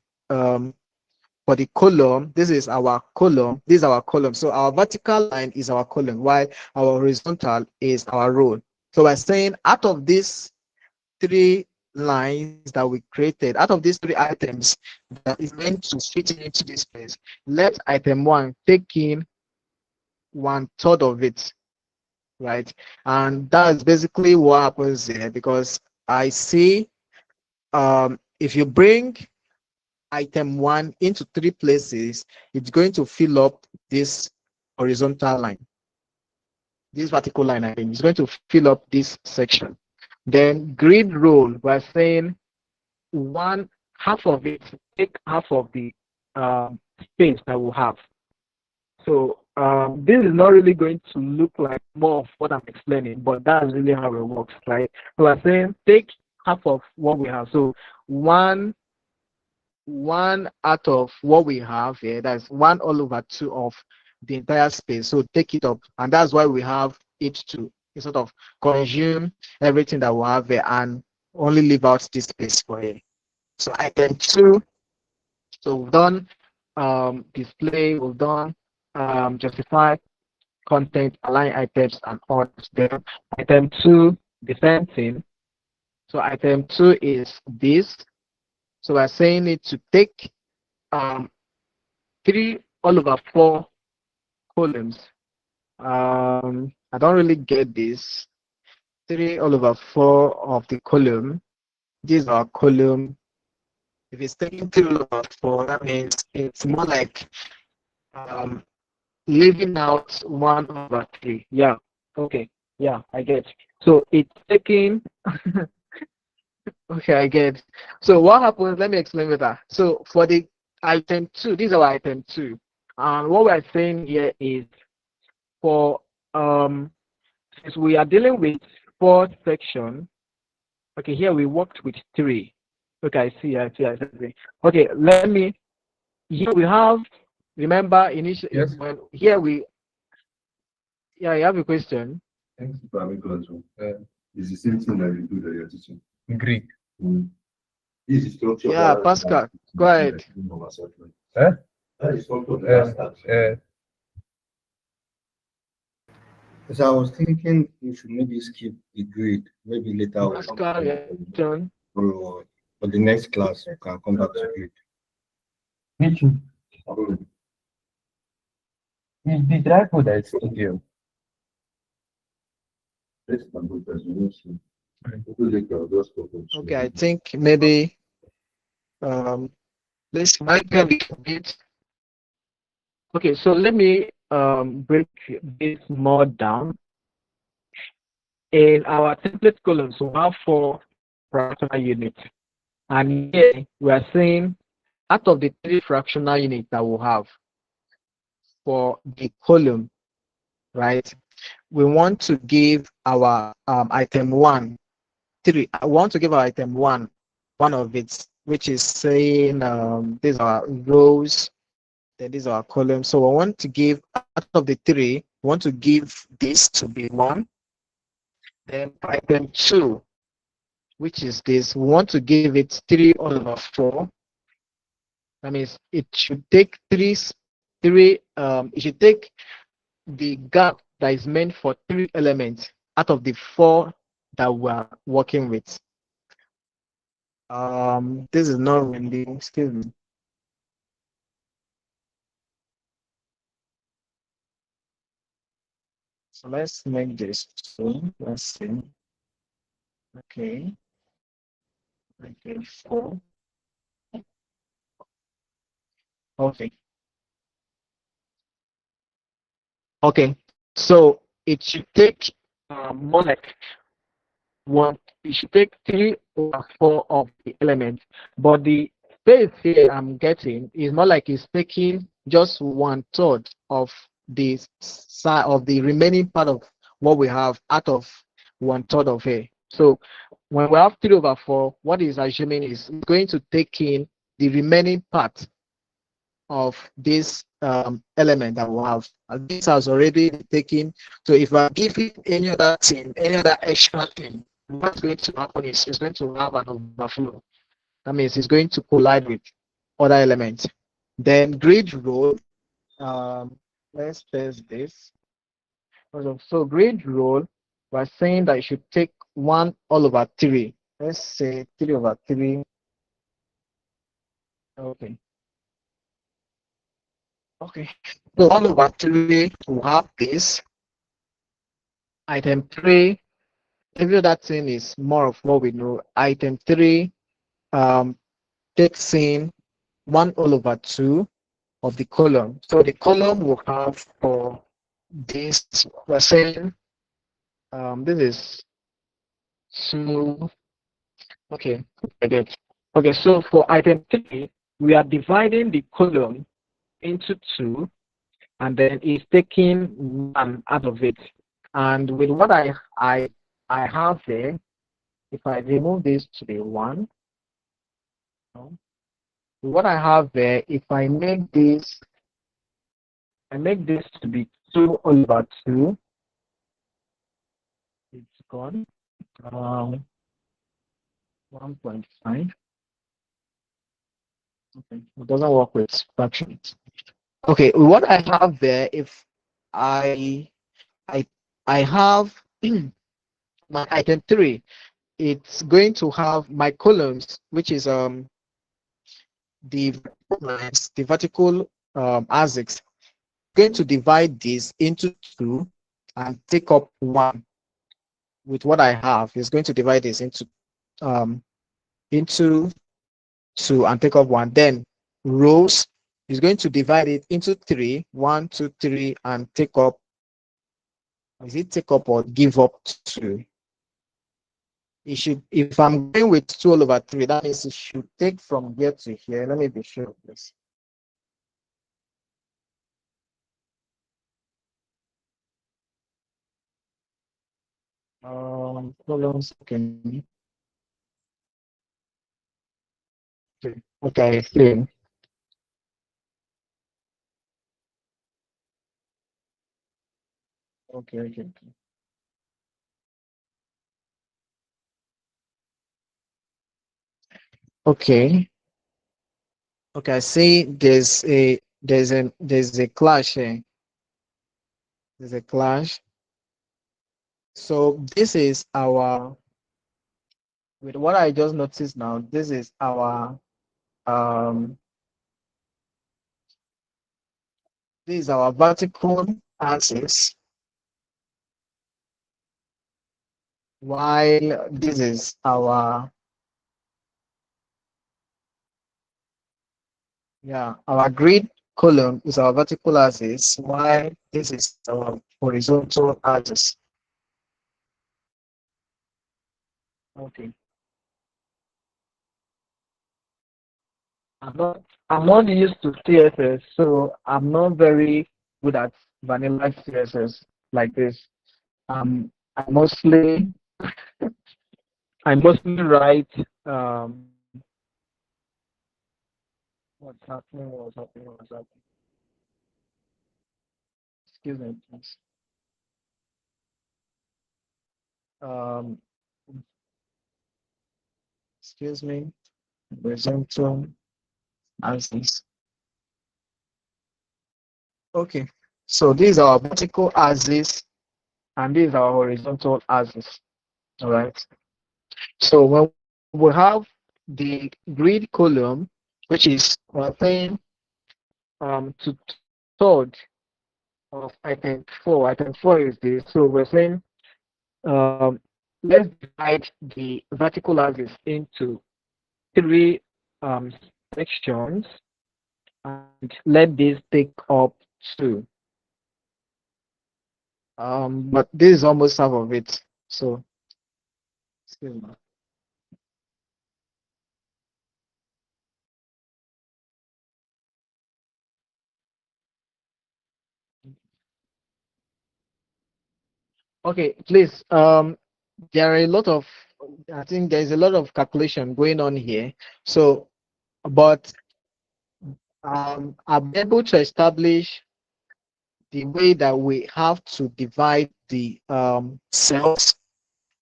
[SPEAKER 1] column. This is our column. This is our column. So our vertical line is our column, while our horizontal is our row. So we're saying out of these 3 lines that we created, out of these 3 items that is meant to fit into this space, let item 1 take in 1/3 of it, right? And that's basically what happens here, because I see if you bring item 1 into 3 places, it's going to fill up this horizontal line, this vertical line. I think it's going to fill up this section. Then grid roll, we're saying half of it, take half of the space that we have. So this is not really going to look like more of what I'm explaining, but that's really how it works, right? So we're saying take half of what we have. So one out of what we have here, that's 1/2 of the entire space. So take it up, and that's why we have it to sort of consume everything that we have here and only leave out this space for it. So item 2, so we've done display, we've done justify content, align items, and all. Then item 2, the same thing. So item 2 is this. So we're saying it to take 3/4 columns. I don't really get this. 3/4 of the column. These are column. If it's taking 3/4, that means it's more like leaving out 1/3. Yeah. Okay. Yeah, I get. So it's taking. Okay, I get. So what happens? Let me explain better. So for the item 2, these are item 2, and what we're saying here is for since we are dealing with 4 section. Okay, here we worked with 3. Okay, I see. Okay, let me. Here we have. Remember initially.
[SPEAKER 2] Yes.
[SPEAKER 1] When here we. Yeah, I have a question.
[SPEAKER 4] Thanks for having classroom. It's the same thing that you do that you're teaching.
[SPEAKER 2] Greek.
[SPEAKER 4] This is structure.
[SPEAKER 1] Yeah, Pascal, go ahead.
[SPEAKER 2] Eh?
[SPEAKER 4] That is structure.
[SPEAKER 5] So I was thinking you should maybe skip the grid, maybe later on.
[SPEAKER 1] Pascal, yeah, turn.
[SPEAKER 5] For the next class, you can come back to grid.
[SPEAKER 2] Which is the drive for that studio?
[SPEAKER 1] Okay, I think maybe this might be a little bit. Okay, so let me break this more down. In our template column, so we have 4 fractional units, and here we are saying out of the 3 fractional units that we have for the column, right? We want to give our item 1 3. I want to give our item 1 of it, which is saying these are rows, then these are columns. So I want to give out of the 3, we want to give this to be 1. Then item 2, which is this, we want to give it 3/4. That means it should take it should take the gap that is meant for 3 elements out of the 4 that we're working with. This is not really, excuse me. So let's make this 2. Let's see. Okay. Okay, 4. Okay. Okay. So it should take more like one. It should take 3/4 of the elements, but the space here I'm getting is more like it's taking just 1/3 of the side of the remaining part of what we have out of 1/3 of it. So when we have 3/4, what is assuming is it's going to take in the remaining part of this element that we have. And this has already been taken. So if I give it any other thing, any other extra thing, what's going to happen is it's going to have an overflow. That means it's going to collide with other elements. Then grid role, um, let's test this. So grid role, we're saying that it should take 1/3. Let's say 3/3. Okay. Okay. So 1/3 will have this. Item 3, every other thing is more of what we know. Item 3 um, takes in 1/2 of the column. So the column will have for this, we're saying this is 2. Okay, I get. Okay, so for item 3, we are dividing the column into 2, and then it's taking 1 out of it. And with what I have there, if I remove this to be 1, what I have there, if I make this to be 2/2, it's gone. 1.5. Okay, it doesn't work with fractions. Okay, what I have there, if I I I have my item 3, it's going to have my columns, which is the vertical lines, the vertical axis, going to divide this into 2 and take up 1. With what I have, is going to divide this um into 2 and take up 1. Then rows is going to divide it into 3, 1, 2, 3, and take up. Is it take up or give up 2? It should, if I'm going with 2/3, that means it should take from here to here. Let me be sure of this. Hold on a second. Okay, see. Okay. Okay. Okay, I see there's a clash here. There's a clash. So this is our, with what I just noticed now, this is um our vertical axis, while this is our grid column is our vertical axis, while this is our horizontal axis. Okay. I'm not used to CSS, so I'm not very good at vanilla CSS like this. I mostly write what's happening. Excuse me, please. Um, excuse me. Horizontal. axis. Okay, so these are our vertical axis and these are our horizontal axis. All right. So when we have the grid column, which is we're saying to third of item 4 is this. So we're saying let's divide the vertical axis into three um, sections and let this take up two. But this is almost half of it. So excuse me. Okay, please. There are a lot of, I think there's a lot of calculation going on here. So, but I'm able to establish the way that we have to divide the cells,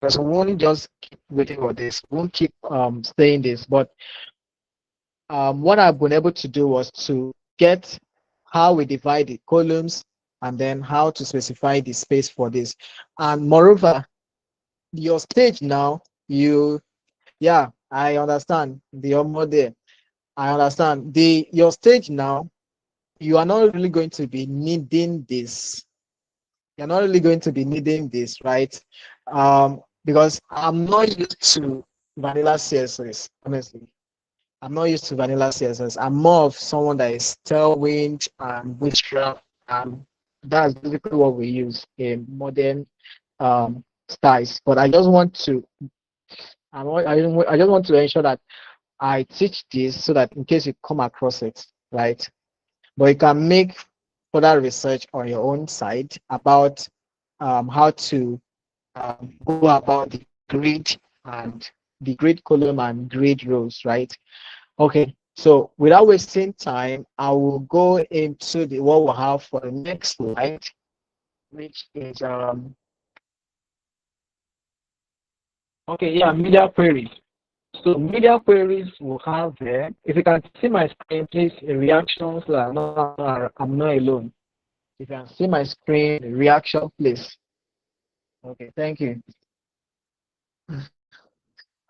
[SPEAKER 1] because we won't just keep waiting for this. We won't keep saying this. But what I've been able to do was to get how we divide the columns and then how to specify the space for this. And moreover, your stage now, yeah, I understand the almost there. I understand your stage now. You are not really going to be needing this. You're not really going to be needing this, right? Because I'm not used to vanilla CSS, honestly. I'm not used to vanilla CSS. I'm more of someone that is Tailwind and Bootstrap, and that's basically what we use in modern styles. But I just want to, I just want to ensure that I teach this so that in case you come across it, right? But you can make further research on your own side about how to go about the grid and the grid column and grid rows, right? Okay, so without wasting time, I will go into the what we'll have for the next slide, which is okay, yeah, media queries. So media queries will have there. If you can see my screen, please reactions. I'm not alone. If you can see my screen, reaction, please. Okay, thank you.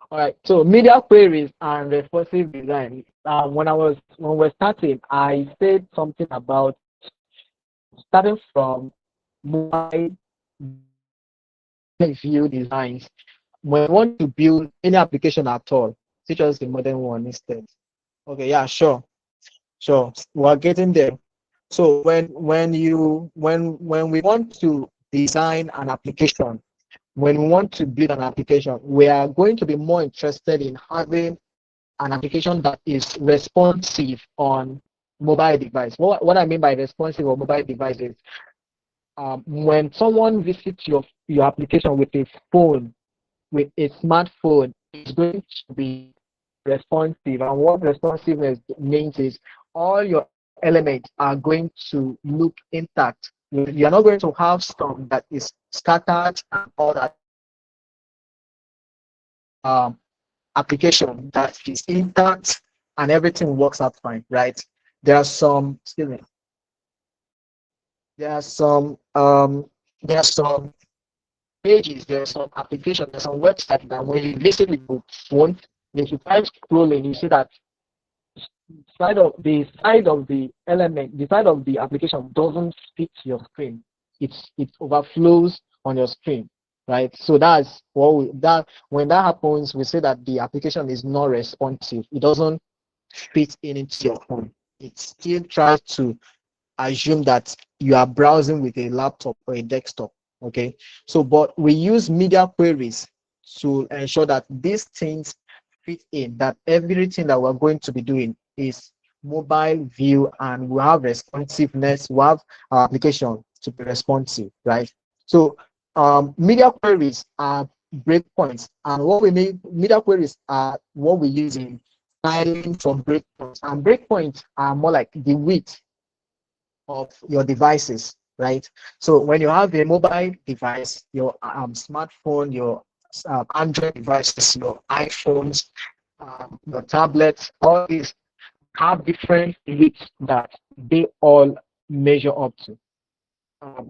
[SPEAKER 1] All right. So media queries and responsive design. When we're starting, I said something about starting from mobile view designs. When we want to build any application at all, teach us the modern one instead. Okay, yeah, sure. Sure, we're getting there. So when we want to design an application, when we want to build an application, we are going to be more interested in having an application that is responsive on mobile device. What I mean by responsive on mobile device is when someone visits your application with a phone, with a smartphone, it's going to be responsive. And what responsiveness means is all your elements are going to look intact. You're not going to have stuff that is scattered and all that. Application that is intact and everything works out fine, right? There are some, excuse me, there are some there are some pages, there are some applications, there's some websites that when you visit with your phone, if you try scrolling, you see that side of the element, the side of the application doesn't fit your screen. It overflows on your screen, right? So that's that when that happens, we say that the application is not responsive. It doesn't fit into your phone. It still tries to assume that you are browsing with a laptop or a desktop. Okay, so but we use media queries to ensure that these things fit in, that everything that we're going to be doing is mobile view and we have responsiveness, we have our application to be responsive, right? So media queries are breakpoints, and what we make media queries are what we use in styling from breakpoints, and breakpoints are more like the width of your devices, right? So when you have a mobile device, your smartphone, your Android devices, your iPhones, your tablets, all these have different widths that they all measure up to.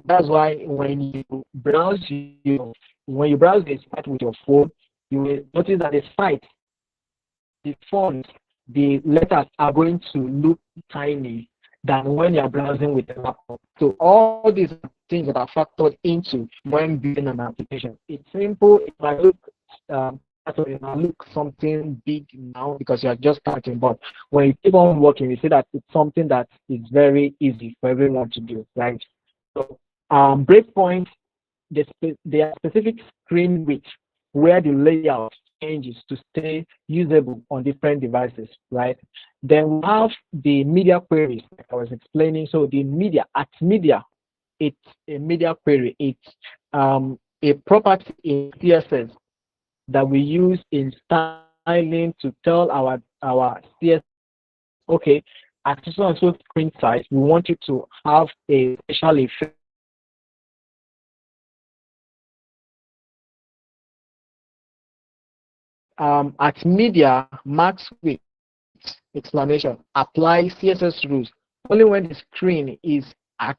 [SPEAKER 1] That's why when you browse a site with your phone, you will notice that the font, the letters are going to look tiny than when you're browsing with a laptop. So all these are things that are factored into when building an application. It's simple. It might look something big now because you're just starting, but when you keep on working, you see that it's something that is very easy for everyone to do, right? So breakpoints, they are specific screen width where the layout changes to stay usable on different devices, right? Then we have the media queries, like I was explaining. So the media, it's a media query. It's a property in CSS that we use in styling to tell our CSS, okay, at so and so screen size, we want you to have a special effect at media max width explanation apply CSS rules only when the screen is at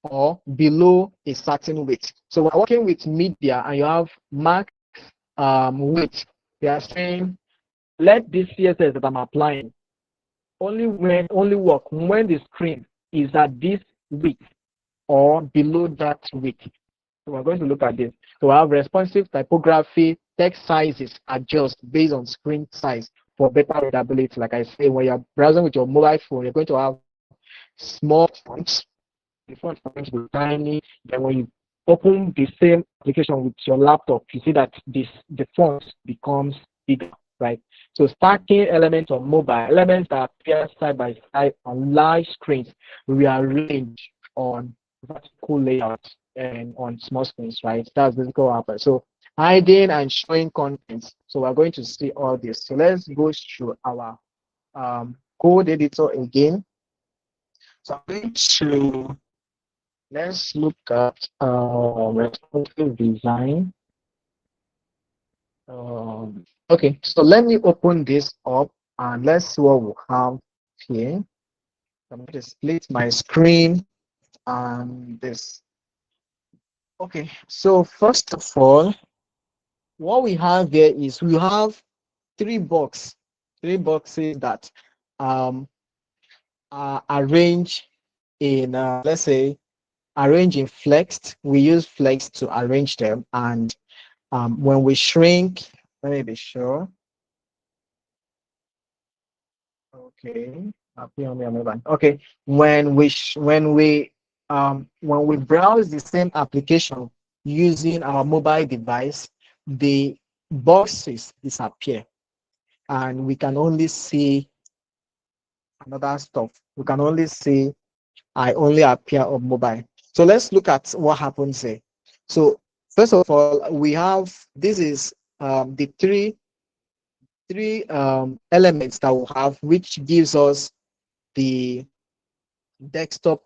[SPEAKER 1] or below a certain width. So we're working with media and you have max width. They are saying let this CSS that I'm applying only work when the screen is at this width or below that width. So we're going to look at this. So we have responsive typography, text sizes adjust based on screen size for better readability. Like I say, when you're browsing with your mobile phone, you're going to have small fonts. The fonts are going to be tiny. Then when you open the same application with your laptop, you see that the font becomes bigger, right? So stacking elements on mobile, elements that appear side by side on large screens, rearrange on vertical layouts and on small screens, right? That's basically what happens. So hiding and showing contents. So we're going to see all this. So let's go through our code editor again. So I'm going to let's look at responsive design. Okay, so let me open this up and let's see what we have here. I'm going to split my screen and this. Okay, so first of all, what we have here is we have three boxes that um, are arranged in, let's say, arranged in Flex. We use Flex to arrange them, and when we shrink, let me be sure. Okay, okay. When we browse the same application using our mobile device, the boxes disappear, and we can only see another stuff. We can only see I only appear on mobile. So let's look at what happens here. So first of all, we have this is the three elements that we have, which gives us the desktop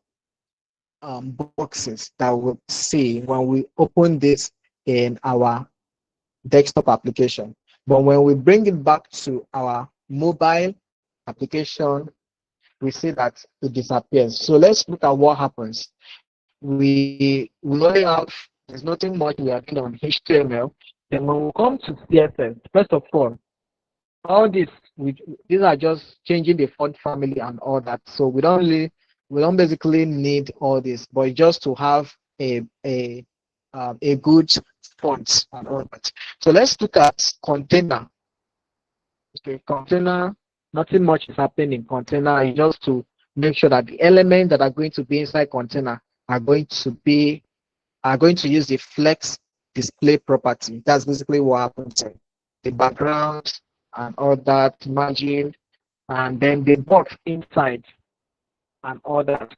[SPEAKER 1] boxes that we'll see when we open this in our desktop application. But when we bring it back to our mobile application, we see that it disappears. So let's look at what happens. We only have, there's nothing much we are doing on HTML. Then when we come to CSS, first of all this these are just changing the font family and all that. So we don't basically need all this, but just to have a good font and all that. So let's look at container. Okay, container, nothing much is happening in container. It's just to make sure that the elements that are going to be inside container are going to use the flex display property. That's basically what happens. The background and all that margin, and then the box inside and all that.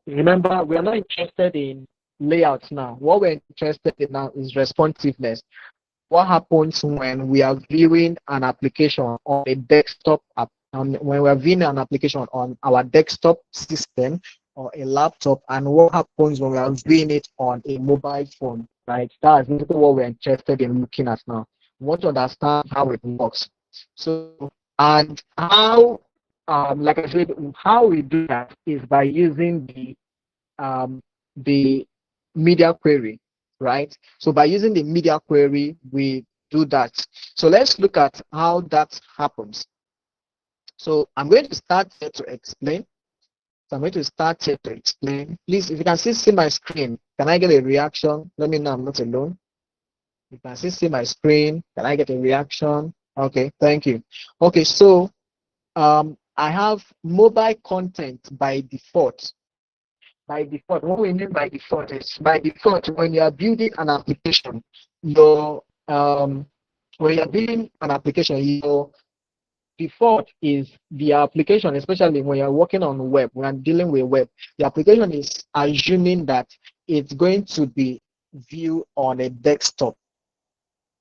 [SPEAKER 1] Remember, we are not interested in layouts now. What we're interested in now is responsiveness. What happens when we are viewing an application on a desktop app, when we're viewing an application on our desktop system or a laptop, and what happens when we are viewing it on a mobile phone, right? That's basically what we're interested in looking at now. We want to understand how it works. So, and how like I said, how we do that is by using the media query, right? So by using the media query, we do that. So let's look at how that happens. So I'm going to start here to explain. So I'm going to start here to explain. Please, if you can still see my screen, can I get a reaction? Let me know I'm not alone. You can still see my screen. Can I get a reaction? Okay, thank you. Okay, so I have mobile content by default. By default, what we mean by default is by default when you are building an application, your when you're building an application, your default is the application, especially when you're working on web, when I'm dealing with web, the application is assuming that it's going to be viewed on a desktop.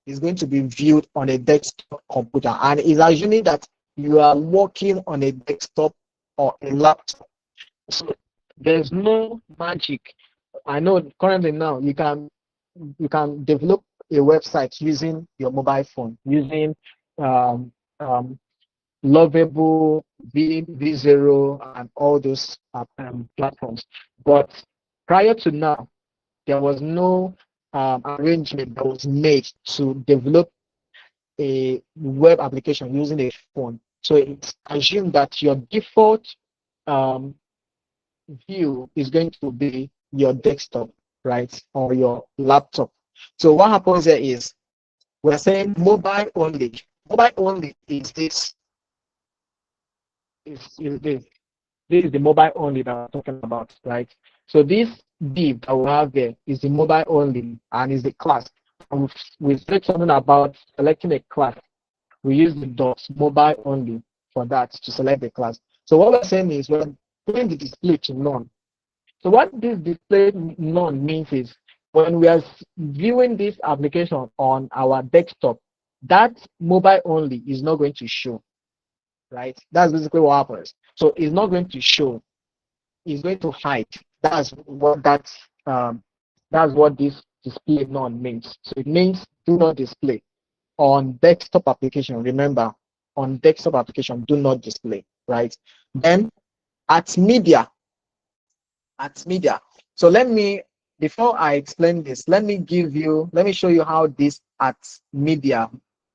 [SPEAKER 1] It's going to be viewed on a desktop computer, and it's assuming that you are working on a desktop or a laptop. So there's no magic. I know currently now you can develop a website using your mobile phone, using um, um, Lovable, V0, and all those platforms. But prior to now, there was no arrangement that was made to develop a web application using a phone. So it's assumed that your default um, view is going to be your desktop, right, or your laptop. So what happens here is we're saying mobile only. Mobile only is this. Is this. This is the mobile only that we're talking about, right? So this div that we have there is the mobile only and is the class. And we said something about selecting a class. We use the dots mobile only for that to select the class. So what we're saying is we're putting the display to none. So what this display none means is when we are viewing this application on our desktop, that mobile only is not going to show, right? That's basically what happens. So it's not going to show, it's going to hide. Um, that's what this display none means. So it means do not display on desktop application. Remember, on desktop application, do not display, right? Then at media, at media. So before I explain this, let me show you how this at media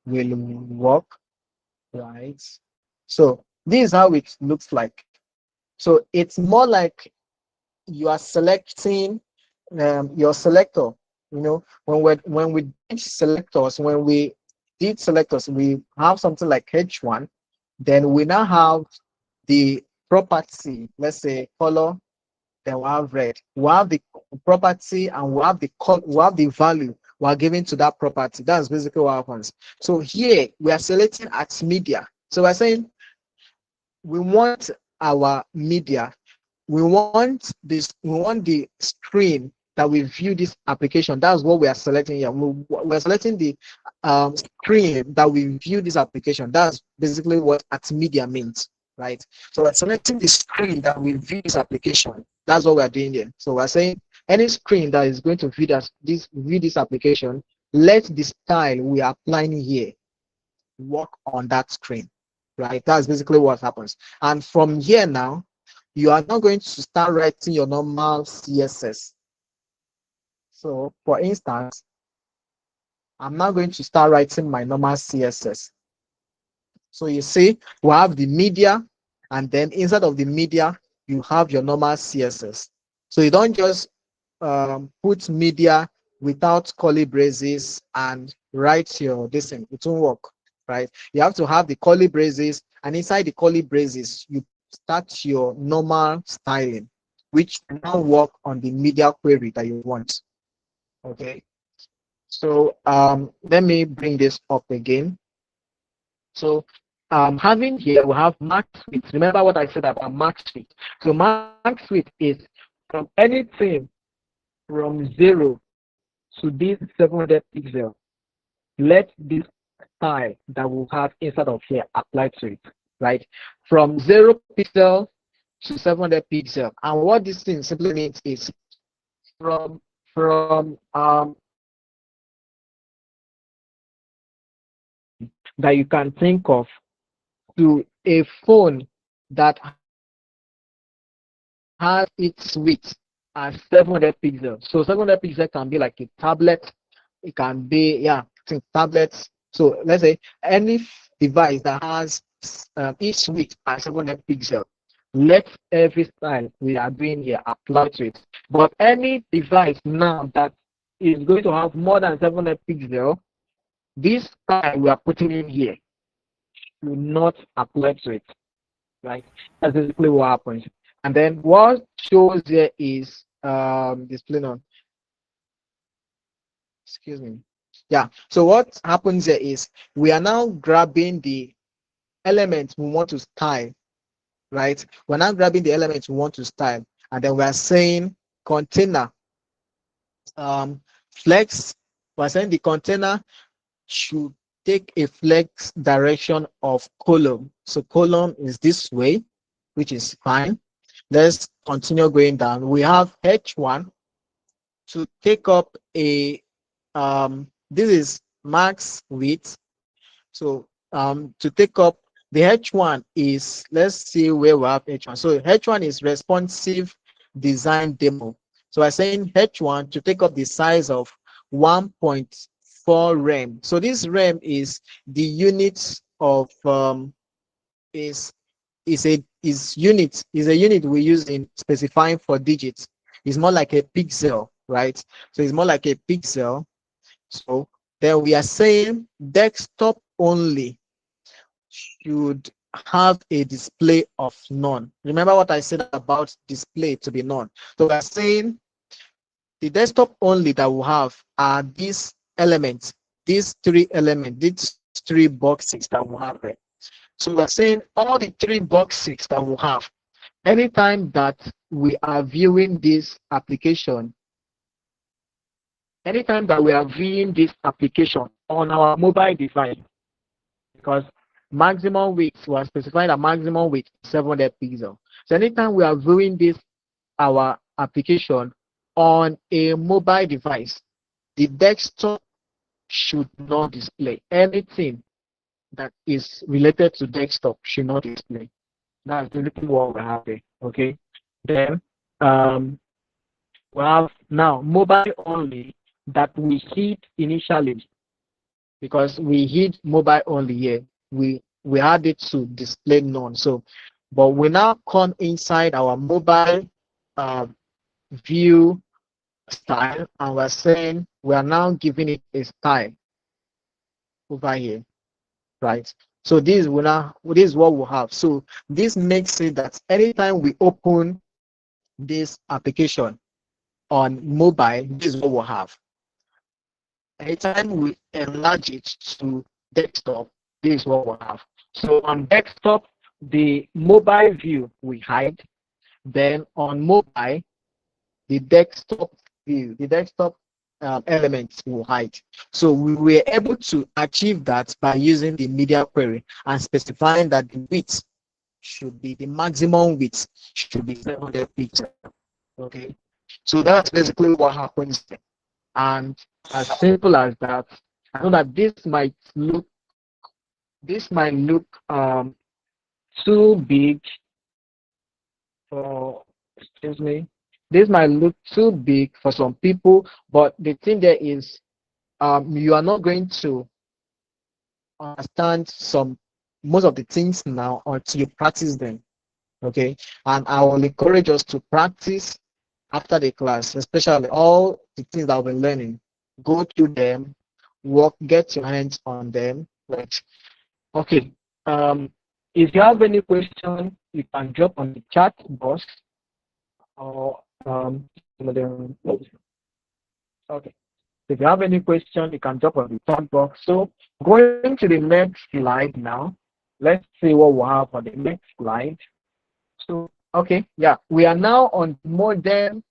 [SPEAKER 1] will work, right? So this is how it looks like. So it's more like you are selecting your selector. When we did selectors, we have something like H1. Then we now have the property, let's say color, then we have red. We have the property and we have the value we are giving to that property. That's basically what happens. So here we are selecting at media. So we're saying we want our media, we want the screen that we view this application. That's what we are selecting here. We're selecting the screen that we view this application. That's basically what at media means, right? So we're selecting the screen that we view this application. That's what we're doing here. So we're saying any screen that is going to view this application, let the style we are applying here work on that screen, right? That's basically what happens. And from here now, you are not going to start writing your normal CSS. So for instance, I'm not going to start writing my normal CSS. So you see, we have the media, and then inside of the media, you have your normal CSS. So you don't just put media without curly braces and write your this thing. It won't work, right? You have to have the curly braces, and inside the curly braces, you start your normal styling, which can now work on the media query that you want. Okay. So let me bring this up again. So having here we have max width. Remember what I said about max width. So max width is from anything from 0 to this 700 pixel. Let this style that we have inside of here apply to it, right? From 0 pixel to 700 pixel. And what this thing simply means is from that you can think of to a phone that has its width as 700 pixels. So 700 pixels can be like a tablet. It can be, yeah, I think tablets. So let's say any device that has each width as 700 pixels. Let every style we are doing here apply to it. But any device now that is going to have more than 700 pixels, this style we are putting in here will not apply to it. Right? That's basically what happens. And then what shows here is displaying on, excuse me. Yeah. So what happens here is we are now grabbing the element we want to style, right? We're now grabbing the element we want to style, and then we are saying container flex. We're saying the container should take a flex direction of column. So column is this way, which is fine. Let's continue going down. We have H1 to take up a this is max width. So to take up the H1 is, let's see where we have H1. So H1 is responsive design demo. So I'm saying H1 to take up the size of 1.4 rem. So this rem is the units of is a unit we use in specifying for digits. It's more like a pixel, right? So it's more like a pixel. So then we are saying desktop only should have a display of none. Remember what I said about display to be none. So we are saying the desktop only that we have are these elements, these three elements, these three boxes that we have there. So we're saying all the three boxes that we have, anytime that we are viewing this application, anytime that we are viewing this application on our mobile device, because maximum width was specified at maximum width 700 pixels. So anytime we are viewing this our application on a mobile device, the desktop should not display anything that is related to desktop should not display. That's basically what we have there. Okay. Then we have now mobile only that we hid initially because we hid mobile only here. We had it to display none. So, but we now come inside our mobile uh, view style, and we're saying we are now giving it a style over here, right? So this is what we have. So this makes it that anytime we open this application on mobile, this is what we have. Anytime we enlarge it to desktop, this is what we have. So on desktop, the mobile view we hide. Then on mobile, the desktop view, the desktop elements will hide. So we were able to achieve that by using the media query and specifying that the width should be the maximum width should be 700 pixels. Okay, so that's basically what happens. And as simple as that, I know that this might look too big for, excuse me, this might look too big for some people, but the thing there is you are not going to understand most of the things now until you practice them. Okay, and I will encourage us to practice after the class, especially all the things that we're learning. Go through them, get your hands on them. Right. Okay. Um, if you have any question, you can drop on the chat box or okay. If you have any question, you can drop on the chat box. So going to the next slide now. Let's see what we have on the next slide. So okay, yeah, we are now on modern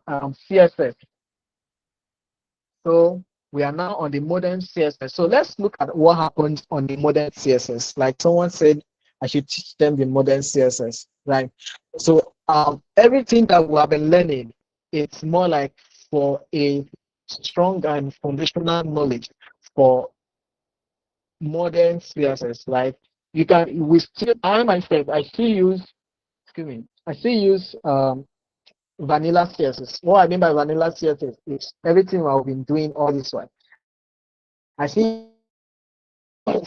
[SPEAKER 1] CSS. So we are now on the modern CSS. So let's look at what happens on the modern CSS. Like someone said, I should teach them the modern CSS, right? So everything that we have been learning, it's more like for a strong and foundational knowledge for modern CSS, right? you can, we still, I myself, I still use, excuse me, I still use vanilla CSS. What I mean by vanilla CSS is everything I've been doing all this while. I see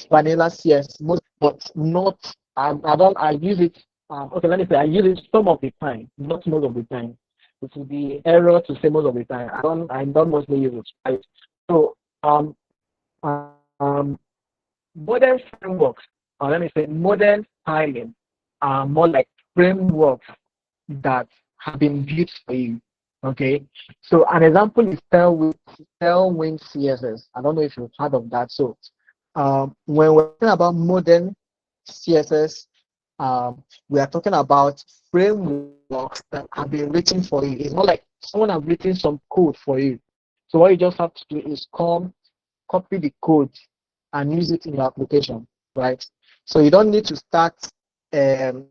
[SPEAKER 1] vanilla CS most, but not. I don't. I use it. Okay, let me say I use it some of the time, not most of the time. It will be error to say most of the time. I don't mostly use it. Right? So um, modern frameworks, or let me say modern styling, are more like frameworks that have been built for you. Okay, so an example is Tailwind CSS. I don't know if you've heard of that. So when we're talking about modern CSS, we are talking about frameworks that have been written for you. It's not like someone has written some code for you. So what you just have to do is copy the code and use it in your application, right? So you don't need to start writing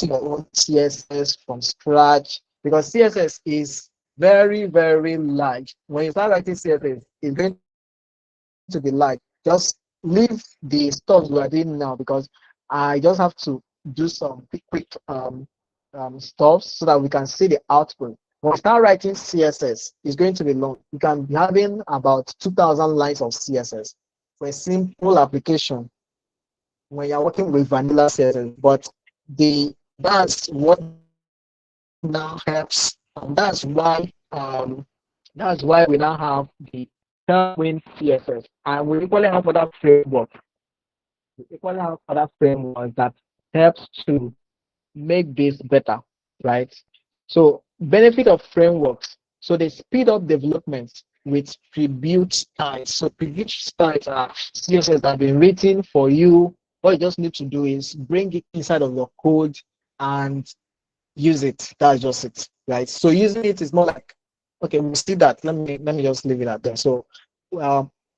[SPEAKER 1] your own CSS from scratch because CSS is very, very large. When you start writing CSS, it's going to be large. Just leave the stuff you are doing now because I just have to do some quick stuff so that we can see the output. When we start writing CSS, it's going to be long. You can be having about 2,000 lines of CSS for a simple application when you're working with vanilla CSS. But that's what now helps. That's why we now have the Tailwind CSS, and we equally have other frameworks. We equally have other frameworks that helps to make this better, right? So benefit of frameworks. So they speed up development with preview styles. So preview styles are CSS that have been written for you. What you just need to do is bring it inside of your code and use it. That's just it, right? So using it is more like, okay, we'll see that. Let me just leave it at there. So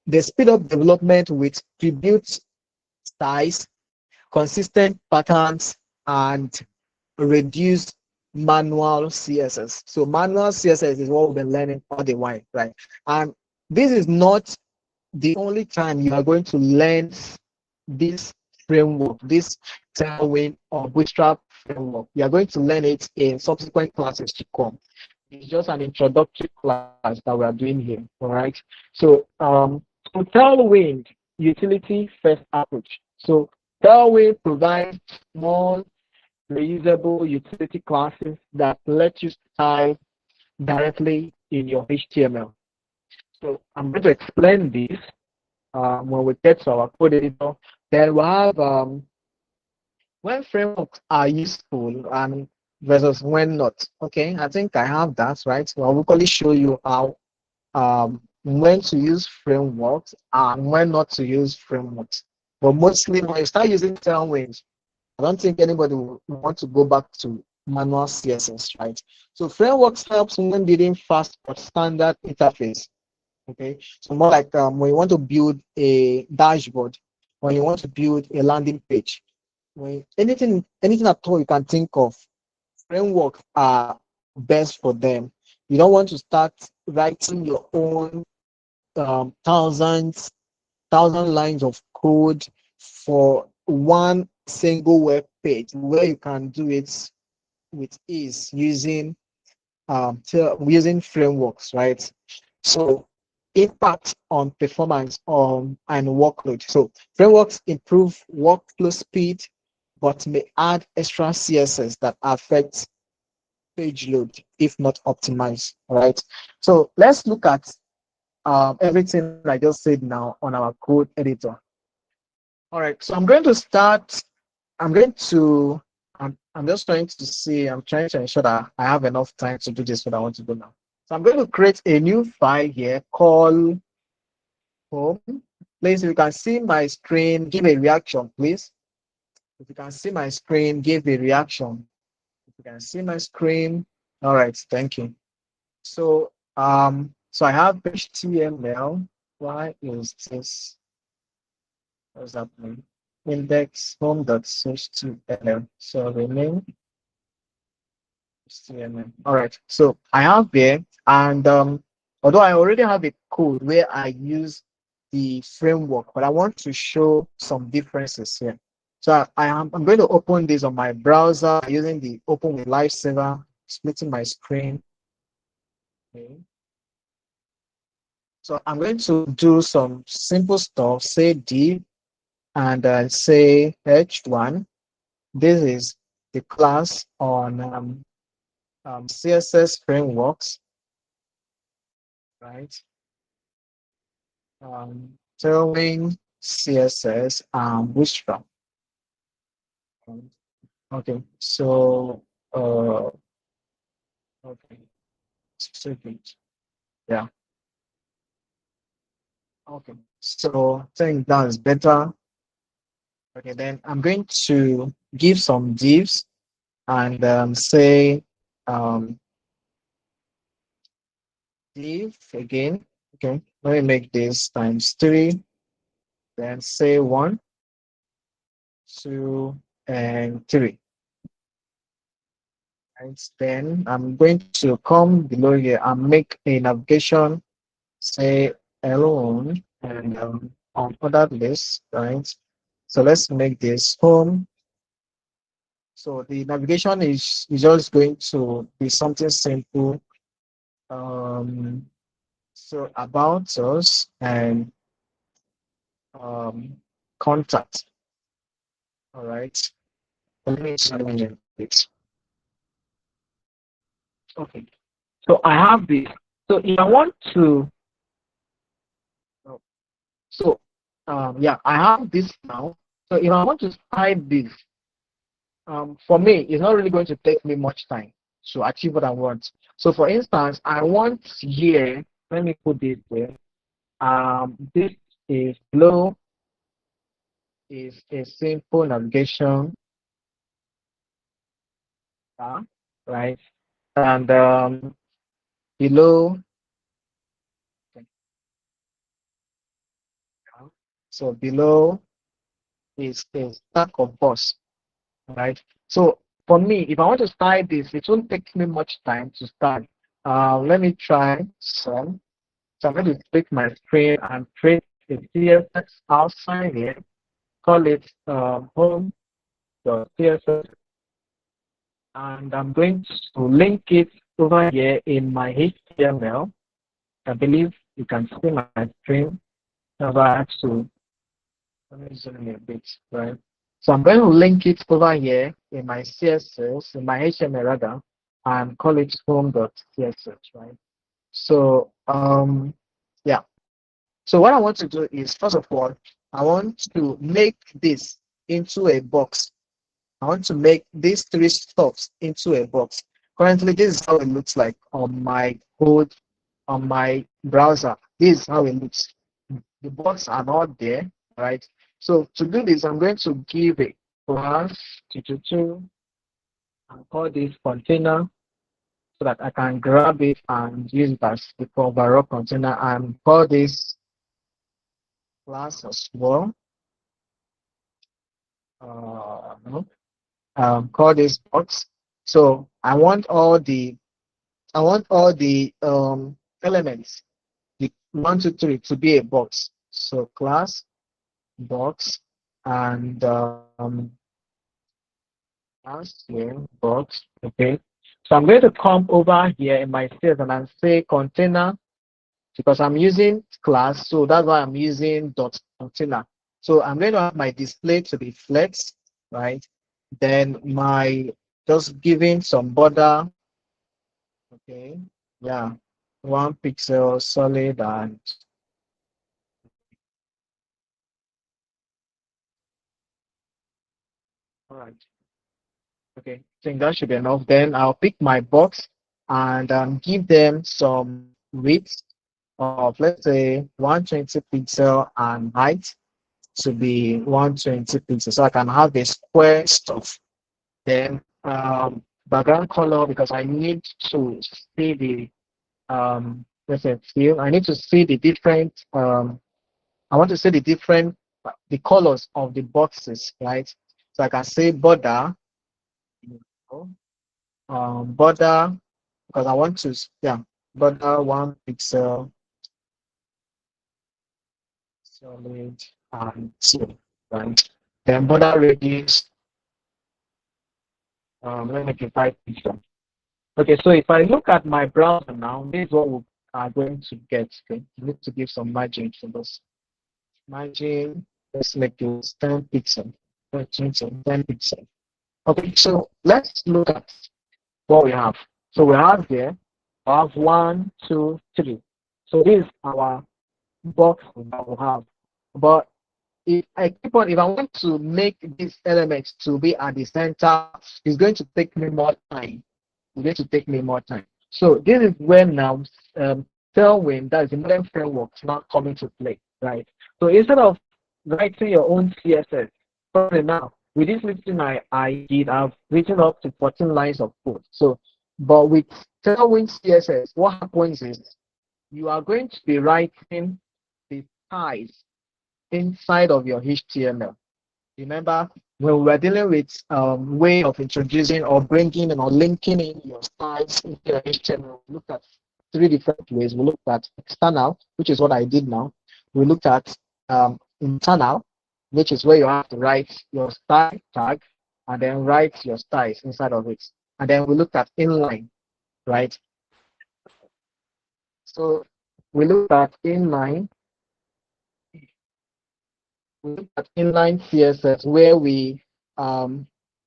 [SPEAKER 1] they speed up development with preview styles, consistent patterns, and reduce manual CSS. So manual CSS is what we've been learning all the while, right? And this is not the only time you are going to learn this framework, this Tailwind or Bootstrap framework. You are going to learn it in subsequent classes to come. It's just an introductory class that we are doing here, all right? So Tailwind utility first approach. So Tailwind provides small reusable utility classes that let you style directly in your HTML. So I'm going to explain this when we get to our code editor. Then we have when frameworks are useful and versus when not. Okay, I think I have that right. So I'll quickly show you how when to use frameworks and when not to use frameworks. But mostly when you start using Tailwind, I don't think anybody will want to go back to manual CSS, right? So frameworks helps when building fast or standard interface. Okay, so more like when you want to build a dashboard, when you want to build a landing page, when anything at all you can think of, frameworks are best for them. You don't want to start writing your own thousand lines of code for one single web page where you can do it with ease using frameworks, right? So impact on performance and workload. So frameworks improve workflow speed, but may add extra CSS that affects page load if not optimized. All right. So let's look at everything I just said now on our code editor. All right. So I'm going to start. I'm going to. I'm just trying to see. I'm trying to ensure that I have enough time to do this what I want to do now. So I'm going to create a new file here called home. Please, if you can see my screen, give a reaction, please. If you can see my screen, give a reaction. If you can see my screen, all right, thank you. So I have HTML. Why is this? What's happening? Index home.html. So the name HTML. All right. So I have here, and although I already have a code where I use the framework, but I want to show some differences here. So I'm going to open this on my browser using the Open with Lifesaver, splitting my screen. Okay. So I'm going to do some simple stuff, say div and say h1. This is the class on CSS frameworks, right? Tailwind, CSS, Bootstrap. Okay, so okay, specific, yeah. Okay, so I think that's better. Okay, then I'm going to give some divs and say um, div again. Okay, let me make this times 3. Then say 1, 2, and 3. And then I'm going to come below here and make a navigation, say L1, and on other list, right? So let's make this home. So the navigation is just going to be something simple. So about us and um, contact. All right. Let me zoom in it. Okay. So I have this. So if I want to, oh, so yeah, I have this now. So if I want to type this, for me, it's not really going to take me much time to achieve what I want. So for instance, I want here, let me put this there. This is below is a simple navigation, right? And below, so below is a stack of boss, right? So for me, if I want to start this, it won't take me much time to start. Let me try some. So I'm going to click my screen and create a CSS outside here. Call it home.css, and I'm going to link it over here in my HTML. I believe you can see my screen. However, I have to let me zoom in a bit, right? So I'm going to link it over here in my CSS, in my HTML rather, and call it home.css, right? So yeah. So what I want to do is, first of all, I want to make this into a box. I want to make these 3 stuffs into a box. Currently, this is how it looks like on my code, on my browser. This is how it looks. The box are not there, right? So to do this, I'm going to give a class to and call this container so that I can grab it and use it as the overall container and call this class as well. No, call this box. So I want all the elements, the 1, 2, 3 to be a box. So class box and class here box. Okay. So I'm going to come over here in my sales and I say container because I'm using class, so that's why I'm using dot container. So I'm going to have my display to be flex, right? Then my just giving some border, okay, yeah, 1 pixel solid and all right. Okay, I think that should be enough. Then I'll pick my box and give them some width of let's say 120 pixel and height to be 120 pixels, so I can have a square stuff. Then background color because I need to see the let's say field. I need to see the different I want to see the different the colors of the boxes, right? So I can say border, border because I want to, yeah, border 1 pixel solid and so, right? Then border radius, let me make a 5 pixel. Okay, so if I look at my browser now, this is what we are going to get. Okay, you need to give some margin to this. Margin, let's make it 10 pixel. 10 pixel. Okay, so let's look at what we have. So we have here, we have 1, 2, 3. So this is our box that we have. But if I want to make these elements to be at the center, it's going to take me more time. It's going to take me more time. So this is where now Tailwind, that is the modern framework, is now coming to play, right? So instead of writing your own CSS, probably now with this listing I did, I've written up to 14 lines of code. So, but with Tailwind CSS, what happens is you are going to be writing the ties inside of your HTML. Remember, when we were dealing with way of introducing or bringing in or linking in your styles into your HTML, we looked at 3 different ways. We looked at external, which is what I did now. We looked at internal, which is where you have to write your style tag and then write your styles inside of it. And then we looked at inline, right? So we looked at inline. We look at inline CSS where we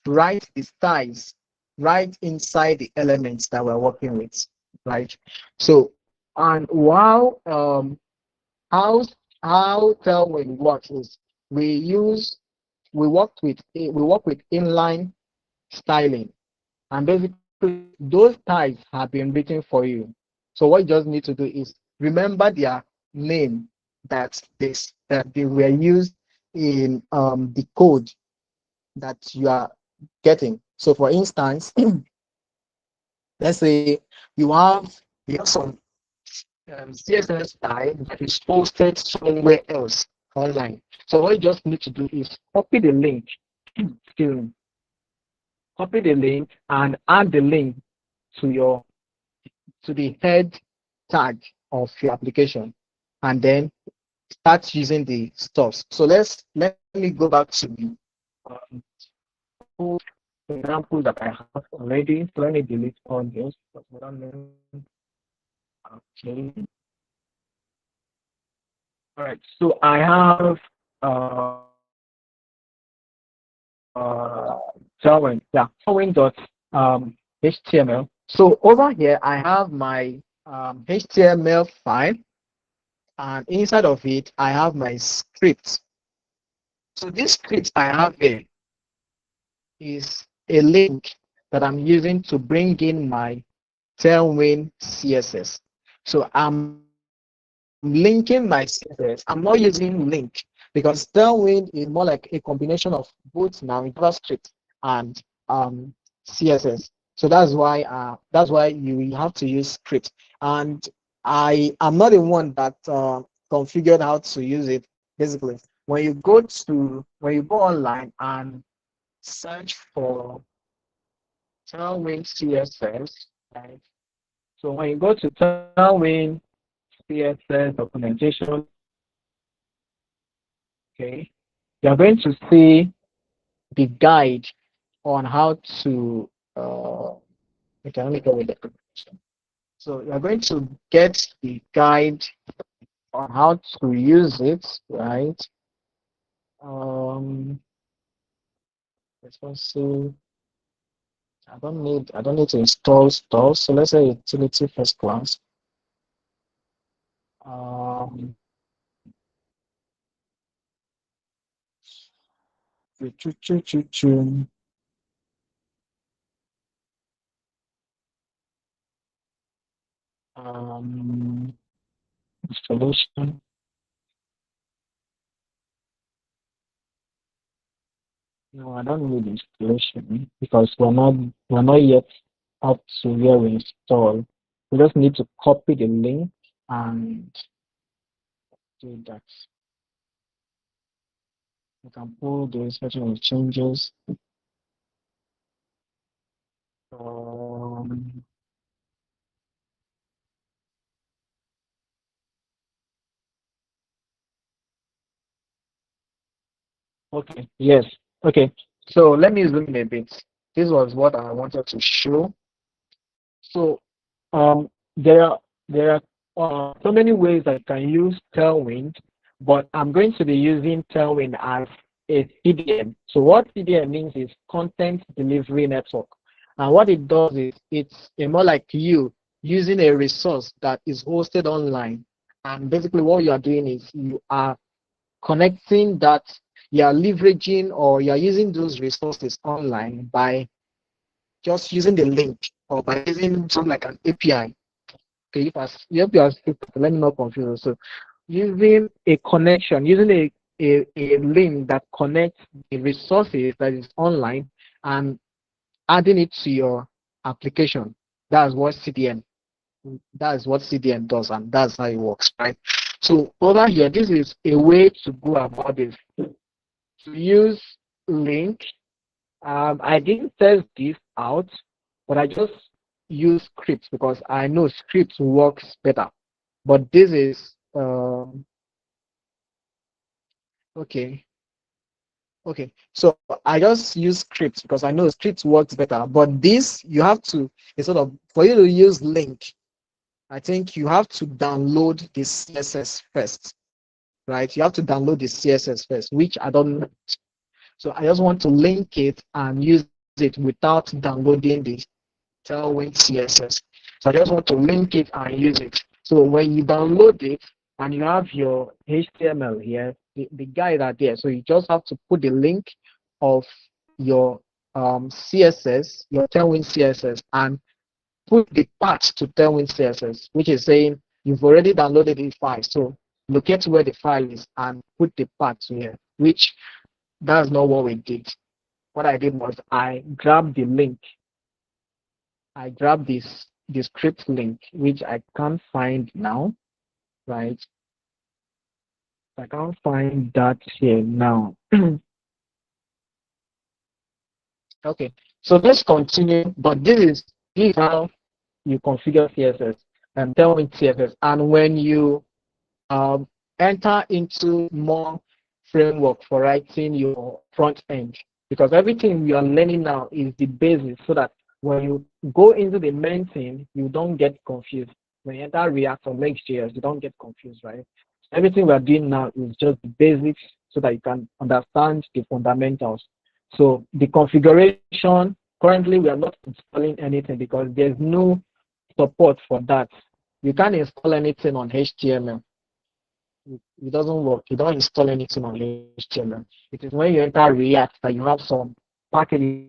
[SPEAKER 1] write the styles right inside the elements that we're working with, right? So, and while how Tailwind works is we work with inline styling, and basically those styles have been written for you. So what you just need to do is remember their name that they were used in the code that you are getting. So for instance, let's say you have you have some CSS style that is posted somewhere else online. So what you just need to do is copy the link, copy the link and add the link to your to the head tag of your application, and then start using the stuffs. So let me go back to the example that I have already. So let me delete all this. Okay. All right. So I have Tailwind. Yeah, Tailwind dot HTML. So over here I have my HTML file, and inside of it I have my script. So this script I have here is a link that I'm using to bring in my Tailwind CSS. So I'm linking my CSS. I'm not using link because Tailwind is more like a combination of both now JavaScript and CSS. So that's why you have to use script. And I am not the one that configured how to use it. Basically, when you go online and search for Tailwind CSS, right? So when you go to Tailwind CSS documentation, okay, you're going to see the guide on how to okay, let me go with the documentation. So you're going to get the guide on how to use it, right? Responsive. I don't need to install stuff. So let's say utility first class. Um, choo, choo, choo, choo. Installation. No, I don't need installation because we're not yet up to where we install. We just need to copy the link and do that. We can pull the certain changes. Um, Okay, yes. Okay, so let me zoom in a bit. This was what I wanted to show. So there are so many ways that you can use Tailwind, but I'm going to be using Tailwind as a CDN. So what CDN means is Content Delivery Network. And what it does is it's a more like you using a resource that is hosted online. And basically what you are doing is you are connecting that, you are leveraging or you are using those resources online by just using the link or by using something like an API. Okay, if you are let me not confuse. So using a connection, using a link that connects the resources that is online and adding it to your application. That's what CDN. That's what CDN does, and that's how it works, right? So over here, this is a way to go about this. To use link. I didn't test this out, but I just use scripts because I know scripts works better. But this is okay. Okay, so I just use scripts because I know scripts works better. But this you have to, it's sort of, for you to use link, I think you have to download the CSS first, right? You have to download the CSS first, which I don't. So I just want to link it and use it without downloading the Tailwind CSS. So I just want to link it and use it. So when you download it and you have your HTML here, the guide are there. So you just have to put the link of your CSS, your Tailwind CSS, and put the path to Tailwind CSS, which is saying you've already downloaded the file. So locate where the file is and put the path to here, which that's not what we did. What I did was I grabbed the link. I grabbed the script link, which I can't find now, right? I can't find that here now. Okay, so let's continue. But this is how you configure CSS and Tailwind CSS. And when you enter into more framework for writing your front end, because everything you are learning now is the basis, so that when you go into the main thing, you don't get confused. When you enter React or Next.js, you don't get confused, right? Everything we are doing now is just the basics so that you can understand the fundamentals. So the configuration, currently we are not installing anything because there's no support for that. You can't install anything on HTML. It doesn't work. You don't install anything on HTML. It is when you enter React that you have some packages,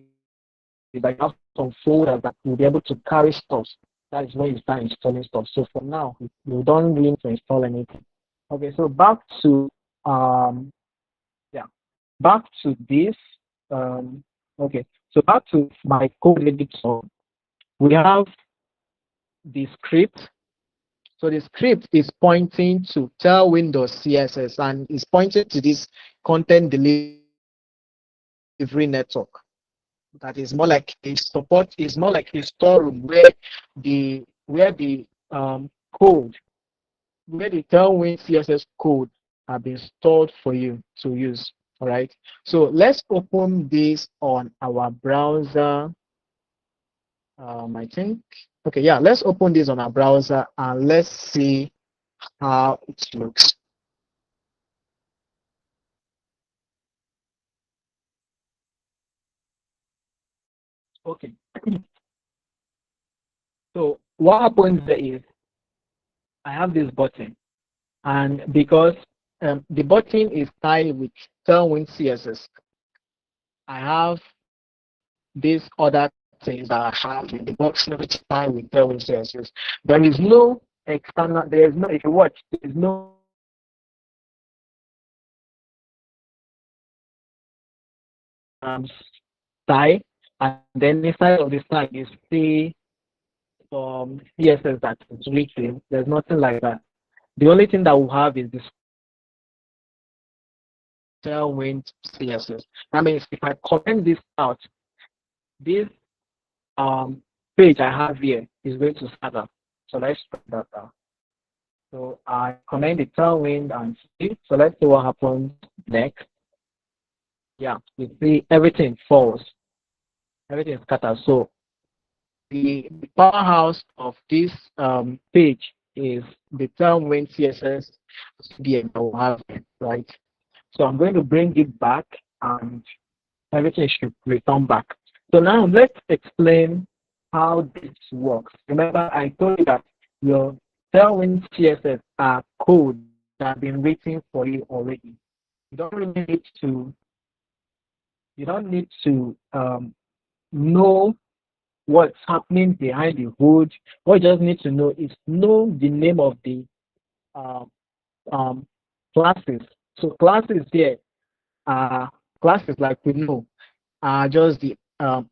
[SPEAKER 1] that you have some folders that will be able to carry stuff. That is when you start installing stuff. So for now, you don't need to install anything. Okay, so back to yeah, back to this. Okay, so back to my code editor. We have the script. So the script is pointing to Tailwind CSS and is pointing to this content delivery network. That is more like a support, is more like a storeroom where the code, where the Tailwind CSS code have been stored for you to use. All right. So let's open this on our browser. I think. Okay, yeah, let's open this on our browser and let's see how it looks. Okay. So what happens there is I have this button, and because the button is tied with Tailwind CSS, I have these other things that I have in the box which is tied with Tailwind CSS. There is no external. There is no. If you watch, there is no tie, and then inside of the tie you see CSS that is written. There's nothing like that. The only thing that we have is this Tailwind CSS. That means if I comment this out, this page I have here is going to start up. So let's try that out. So I comment the Tailwind and see. So let's see what happens next. Yeah, you see everything falls, everything scatters. So the powerhouse of this page is the Tailwind CSS CDN that we have, right? So I'm going to bring it back and everything should return back. So now let's explain how this works. Remember, I told you that your Tailwind CSS are code that have been written for you already. You don't really need to, you don't need to know what's happening behind the hood. What you just need to know is know the name of the um, um, classes. So classes here are classes like we know are just the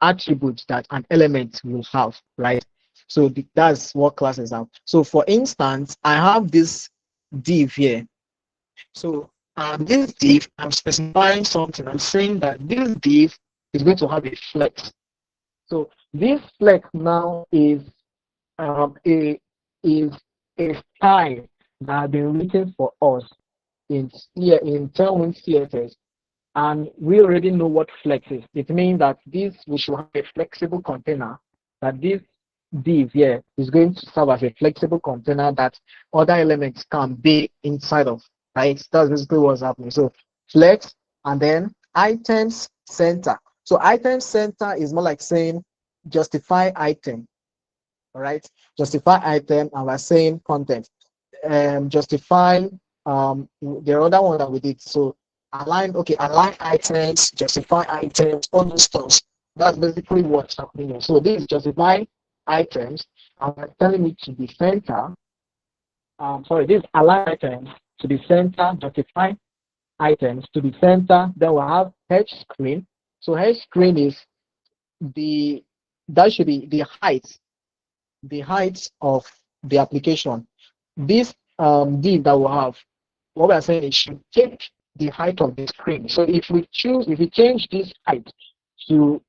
[SPEAKER 1] attributes that an element will have, right? So that's what classes are. So for instance, I have this div here. So this div, I'm specifying something. I'm saying that this div is going to have a flex. So this flex now a is a style that has been written for us in Tailwind CSS, and we already know what flex is. It means that this we should have a flexible container, that this div here is going to serve as a flexible container that other elements can be inside of, right? That's basically what's happening. So flex and then items center. So item center is more like saying justify item, all right? Justify item, and we're saying content. Justify the other one that we did. So align, okay, align items, justify items, all those stuff. That's basically what's happening here. So this is justify items, and we're telling it to be center. Sorry, this align items to be center, justify items to be center. Then we'll have H screen. So H screen is the that should be the height of the application. This div that we have, what we are saying is should take the height of the screen. So if we change this height to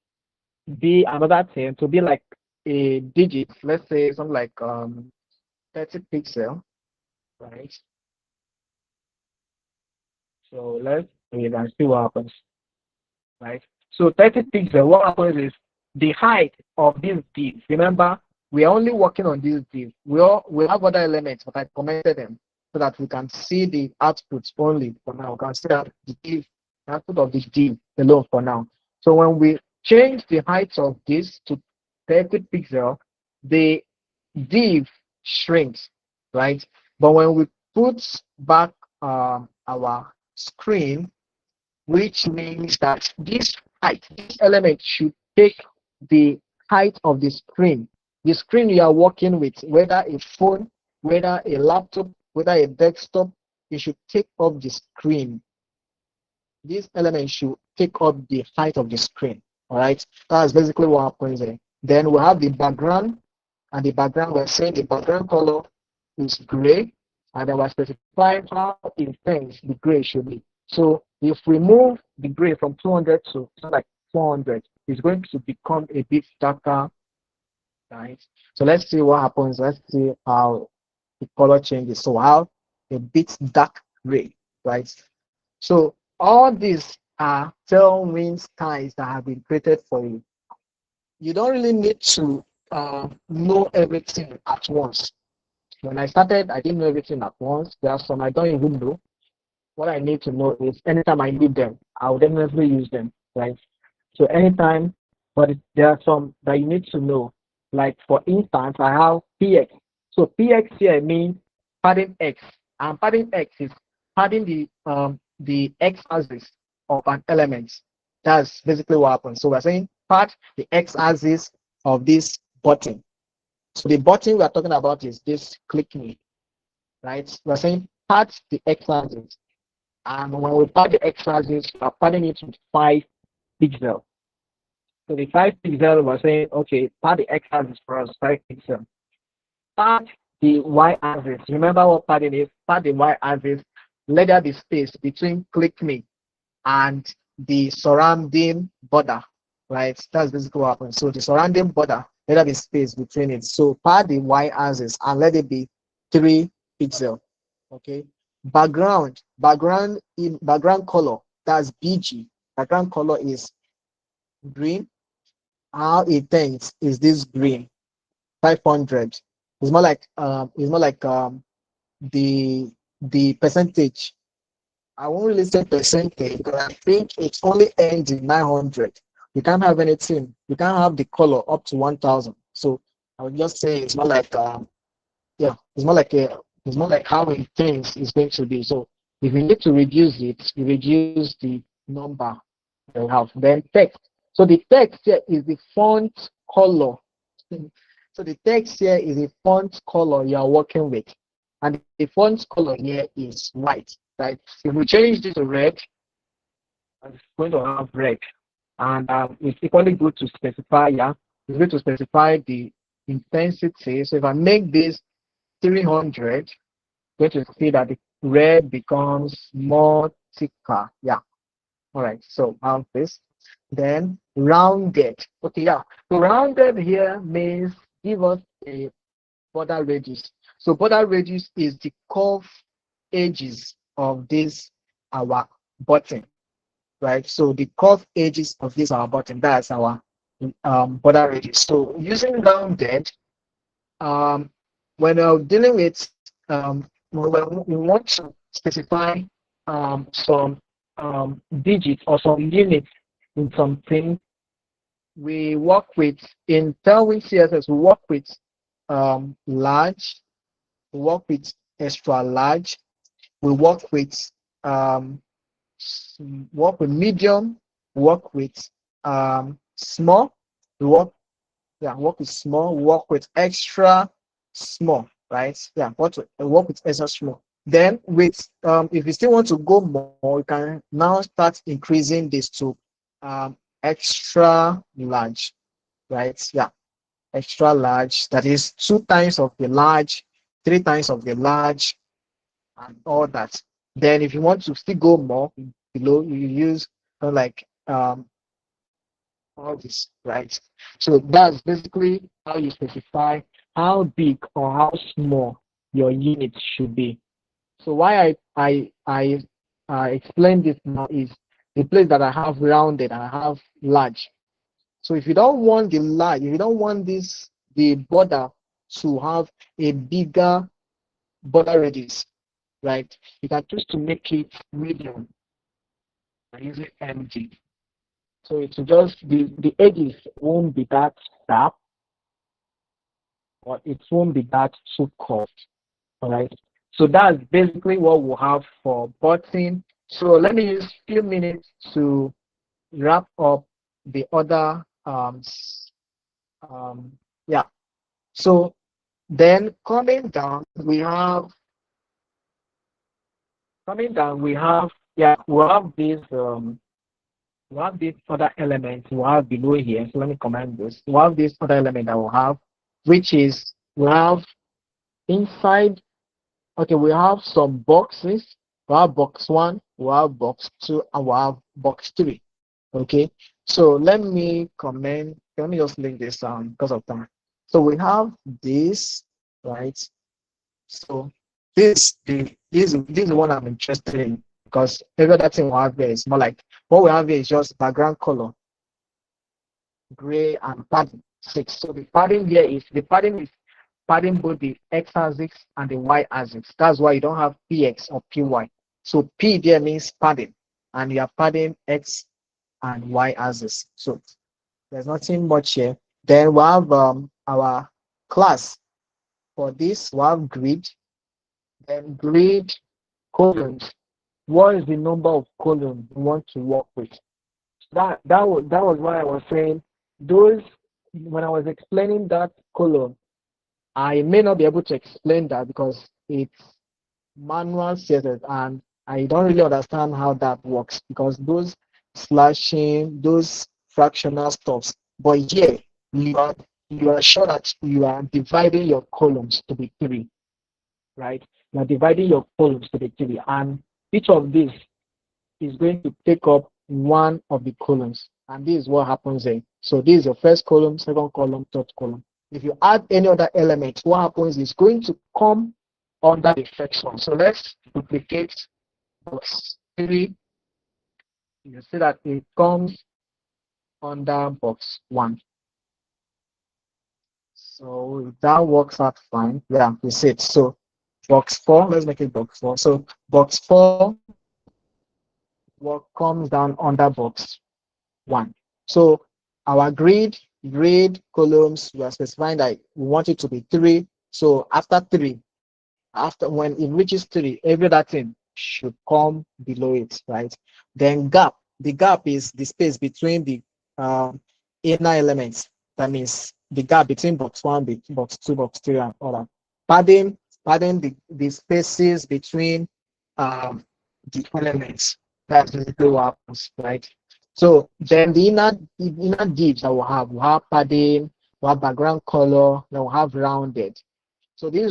[SPEAKER 1] be another thing, to be like a digit, let's say something like 30 pixel, right? So let's see and see what happens, right? So 30 pixel, what happens is the height of this div. Remember, we are only working on this div. We have other elements, but I commented them so that we can see the outputs only for now. We can see that the div, the output of this div alone for now. So when we change the height of this to 30 pixel, the div shrinks, right? But when we put back our screen, which means that this height, this element should take the height of the screen. The screen you are working with, whether a phone, whether a laptop, whether a desktop, it should take up the screen. This element should take up the height of the screen. All right, that's basically what happens there. Then we have the background, and the background, we're saying the background color is gray, and then we're specifying how intense the gray should be. So if we move the gray from 200 to like 400, it's going to become a bit darker, right? So let's see what happens. Let's see how the color changes. So how a bit dark gray, right? So all these are tailwind styles that have been created for you. You don't really need to know everything at once. When I started, I didn't know everything at once. There are some I don't even know. What I need to know is anytime I need them, I'll definitely use them, right? So anytime, but there are some that you need to know. Like for instance, I have PX. So PX here means padding X, and padding X is padding the X axis of an element. That's basically what happens. So we're saying pad the X axis of this button. So the button we are talking about is this click me, right? We're saying pad the X axis. And when we pad the X axis, we're padding it with 5 pixels. So the 5 pixel, we're saying, okay, pad the X axis for us, 5 pixels. Pad the Y axis. Remember what padding is? Pad the Y axis. Let there be space between click me and the surrounding border, right? That's basically what happens. So the surrounding border, let there be space between it. So pad the Y axis and let it be 3 pixels. Okay. Background in background color, that's BG. background color is green. How it tends is this green 500. It's more like the percentage. I won't really say percentage because I think it only ends in 900. You can't have anything. You can't have the color up to 1000. So I would just say it's more like yeah, it's more like how it thinks is going to be. So if you need to reduce it, you reduce the number you have. Then text. So the text here is the font color. So the text here is the font color you are working with. And the font color here is white, right? If we change this to red, it's going to have red. And it's equally good to specify, yeah, it's good to specify the intensity. So if I make this 300, going to see that the red becomes more thicker. Yeah. All right. So have this. Then rounded. Okay. Yeah. So rounded here means give us a border radius. So border radius is the curve edges of this our button, right? So the curve edges of this our button. That's our border radius. So using rounded, um, when dealing with when we want to specify some digits or some units in something, we work with in Tailwind CSS. We work with large, we work with extra large, we um, work with medium, work with small, we work yeah, work with small, work with extra small, right? Yeah, work with extra small. Then with if you still want to go more, you can now start increasing this to extra large, right? Yeah, extra large. That is 2 times of the large, 3 times of the large, and all that. Then if you want to still go more below, you use like all this, right? So that's basically how you specify how big or how small your unit should be. So why I explain this now is the place that I have rounded and I have large. So if you don't want the large, if you don't want this the border to have a bigger border radius, right? You can choose to make it medium and use it empty. So it's just the edges won't be that sharp, or it won't be that too curved. All right. So that's basically what we'll have for button. So let me use a few minutes to wrap up the other yeah. So then coming down we have yeah we have this other element we have below here. So let me comment this. We have this other element that we have, which is we have inside. Okay, we have some boxes. We have box one, we have box two, and we have box three. Okay, so let me comment. Let me just link this because of time. So we have this, right? So this is the one I'm interested in because every other thing we have here is more like what we have here is just background color, gray and padding 6. So the padding is padding both the x-axis and the y-axis. That's why you don't have px or py. So p there means padding, and you are padding x and y-axis. So there's nothing much here. Then we have our class. For this, we have grid. Then grid columns. What is the number of columns you want to work with? That was why I was saying those when I was explaining that column. I may not be able to explain that because it's manual CSS and I don't really understand how that works because those slashing, those fractional stuffs. But yeah, you are sure that you are dividing your columns to be three, right? You are dividing your columns to be three, and each of these is going to take up one of the columns, and this is what happens there. So this is your first column, second column, third column. If you add any other element, what happens is going to come under the first one. So let's duplicate box 3 You see that it comes under box 1. So that works out fine. Yeah, you see it. So box 4, let's make it box 4. So box 4 what comes down under box 1. So our grid columns, we are specifying that we want it to be 3. So after 3, after when it reaches 3, every other thing should come below it, right? Then gap. The gap is the space between the um, inner elements. That means the gap between box 1, box 2, box 3, and all that. Padding the spaces between um, the elements. That's basically what happens, right? So then the inner divs that we'll have padding, we'll have background color, then we'll have rounded. So the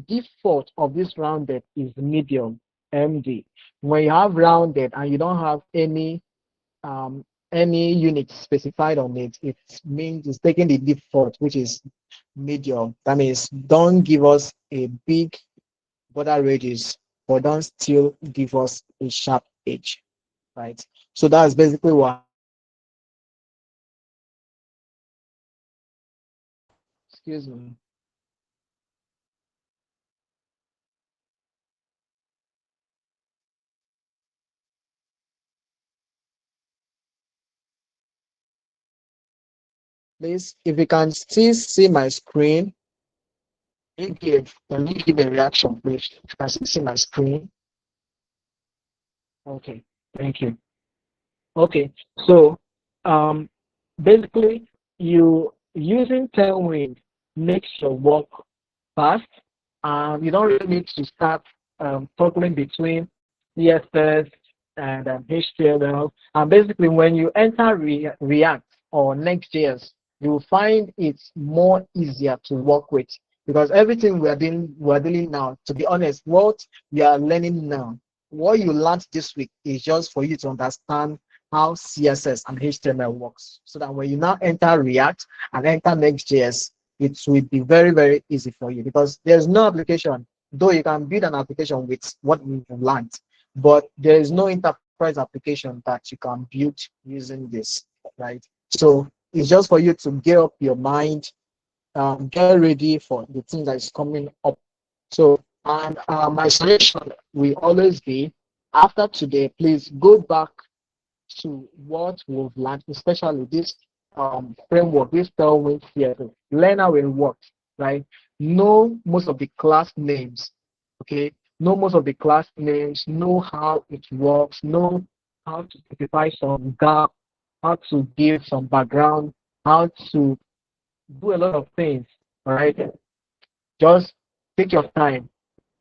[SPEAKER 1] default of this rounded is medium, MD. When you have rounded and you don't have um, any unit specified on it, it means it's taking the default, which is medium. That means don't give us a big border radius, but don't still give us a sharp edge, right? So that's basically what. Excuse me. Please, if you can still see my screen, let me give a reaction, please. If you can still see my screen. Okay, thank you. Okay, so um, basically, you using Tailwind makes your work fast. You don't really need to start toggling between CSS and HTML. And basically, when you enter React or Next.js, you will find it's more easier to work with because everything we're dealing now, to be honest, what we are learning now, what you learned this week is just for you to understand how CSS and HTML works. So that when you now enter React and enter Next.js, it will be very, very easy for you because there's no application, though you can build an application with what you've learned, but there is no enterprise application that you can build using this, right? So it's just for you to get up your mind, get ready for the thing that is coming up. So, and my suggestion will always be after today, please go back to what we've learned, especially this framework, this Tailwind theory. Learn how it works, right? Know most of the class names, okay? Know most of the class names, know how it works, know how to specify some gap, how to give some background, how to do a lot of things, all right? Just take your time,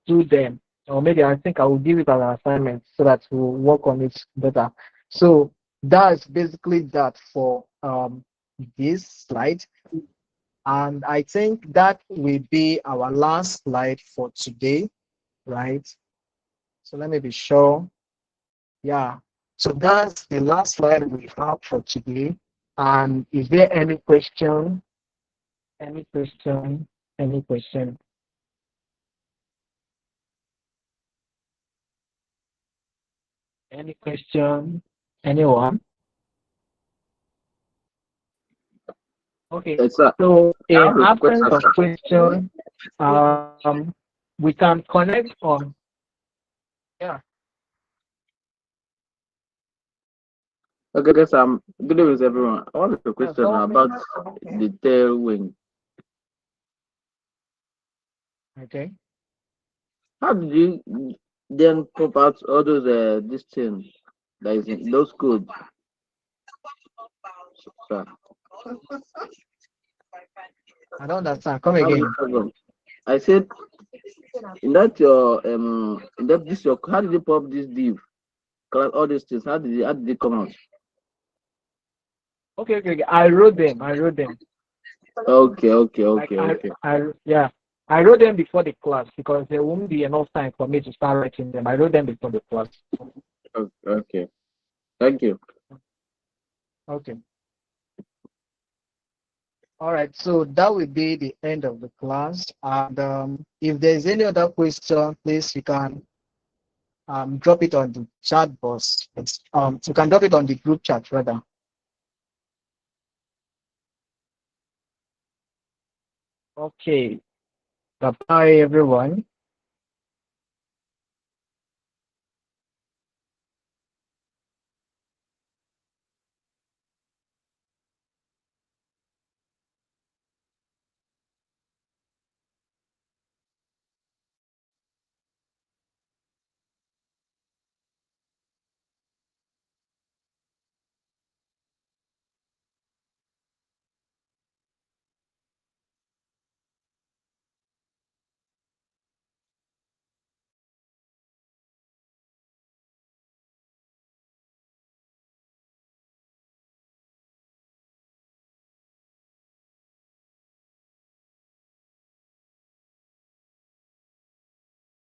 [SPEAKER 1] do them. Or maybe I think I will give it as an assignment so that we'll work on it better. So that's basically that for this slide. And I think that will be our last slide for today, right? So let me be sure. Yeah. So that's the last slide we have for today. And is there any question? Any question? Any question? Any question? Anyone? Okay,
[SPEAKER 6] Yes, sir.
[SPEAKER 1] so
[SPEAKER 6] I
[SPEAKER 1] in
[SPEAKER 6] have a
[SPEAKER 1] absence
[SPEAKER 6] question,
[SPEAKER 1] of
[SPEAKER 6] sir.
[SPEAKER 1] question, we can connect on, yeah,
[SPEAKER 6] Okay, sir. Good evening, everyone. I have a
[SPEAKER 1] yeah,
[SPEAKER 6] question
[SPEAKER 1] so,
[SPEAKER 6] about the tailwind.
[SPEAKER 1] okay.
[SPEAKER 6] How did you then pop out all those this thing that is in those codes, sir?
[SPEAKER 1] I don't understand. Come
[SPEAKER 6] How did
[SPEAKER 1] again.
[SPEAKER 6] you pop up? I said in that your in that this your how did you pop this div? Class all these things. How did they come out?
[SPEAKER 1] Okay. I wrote them. I wrote them.
[SPEAKER 6] Okay, okay,
[SPEAKER 1] Like
[SPEAKER 6] okay, okay.
[SPEAKER 1] yeah, I wrote them before the class because there won't be enough time for me to start writing them. I wrote them before the class.
[SPEAKER 6] Okay, okay. Thank you.
[SPEAKER 1] Okay. All right. So that will be the end of the class. And if there's any other question, please you can drop it on the chat box. You can drop it on the group chat rather. Okay. Bye bye everyone.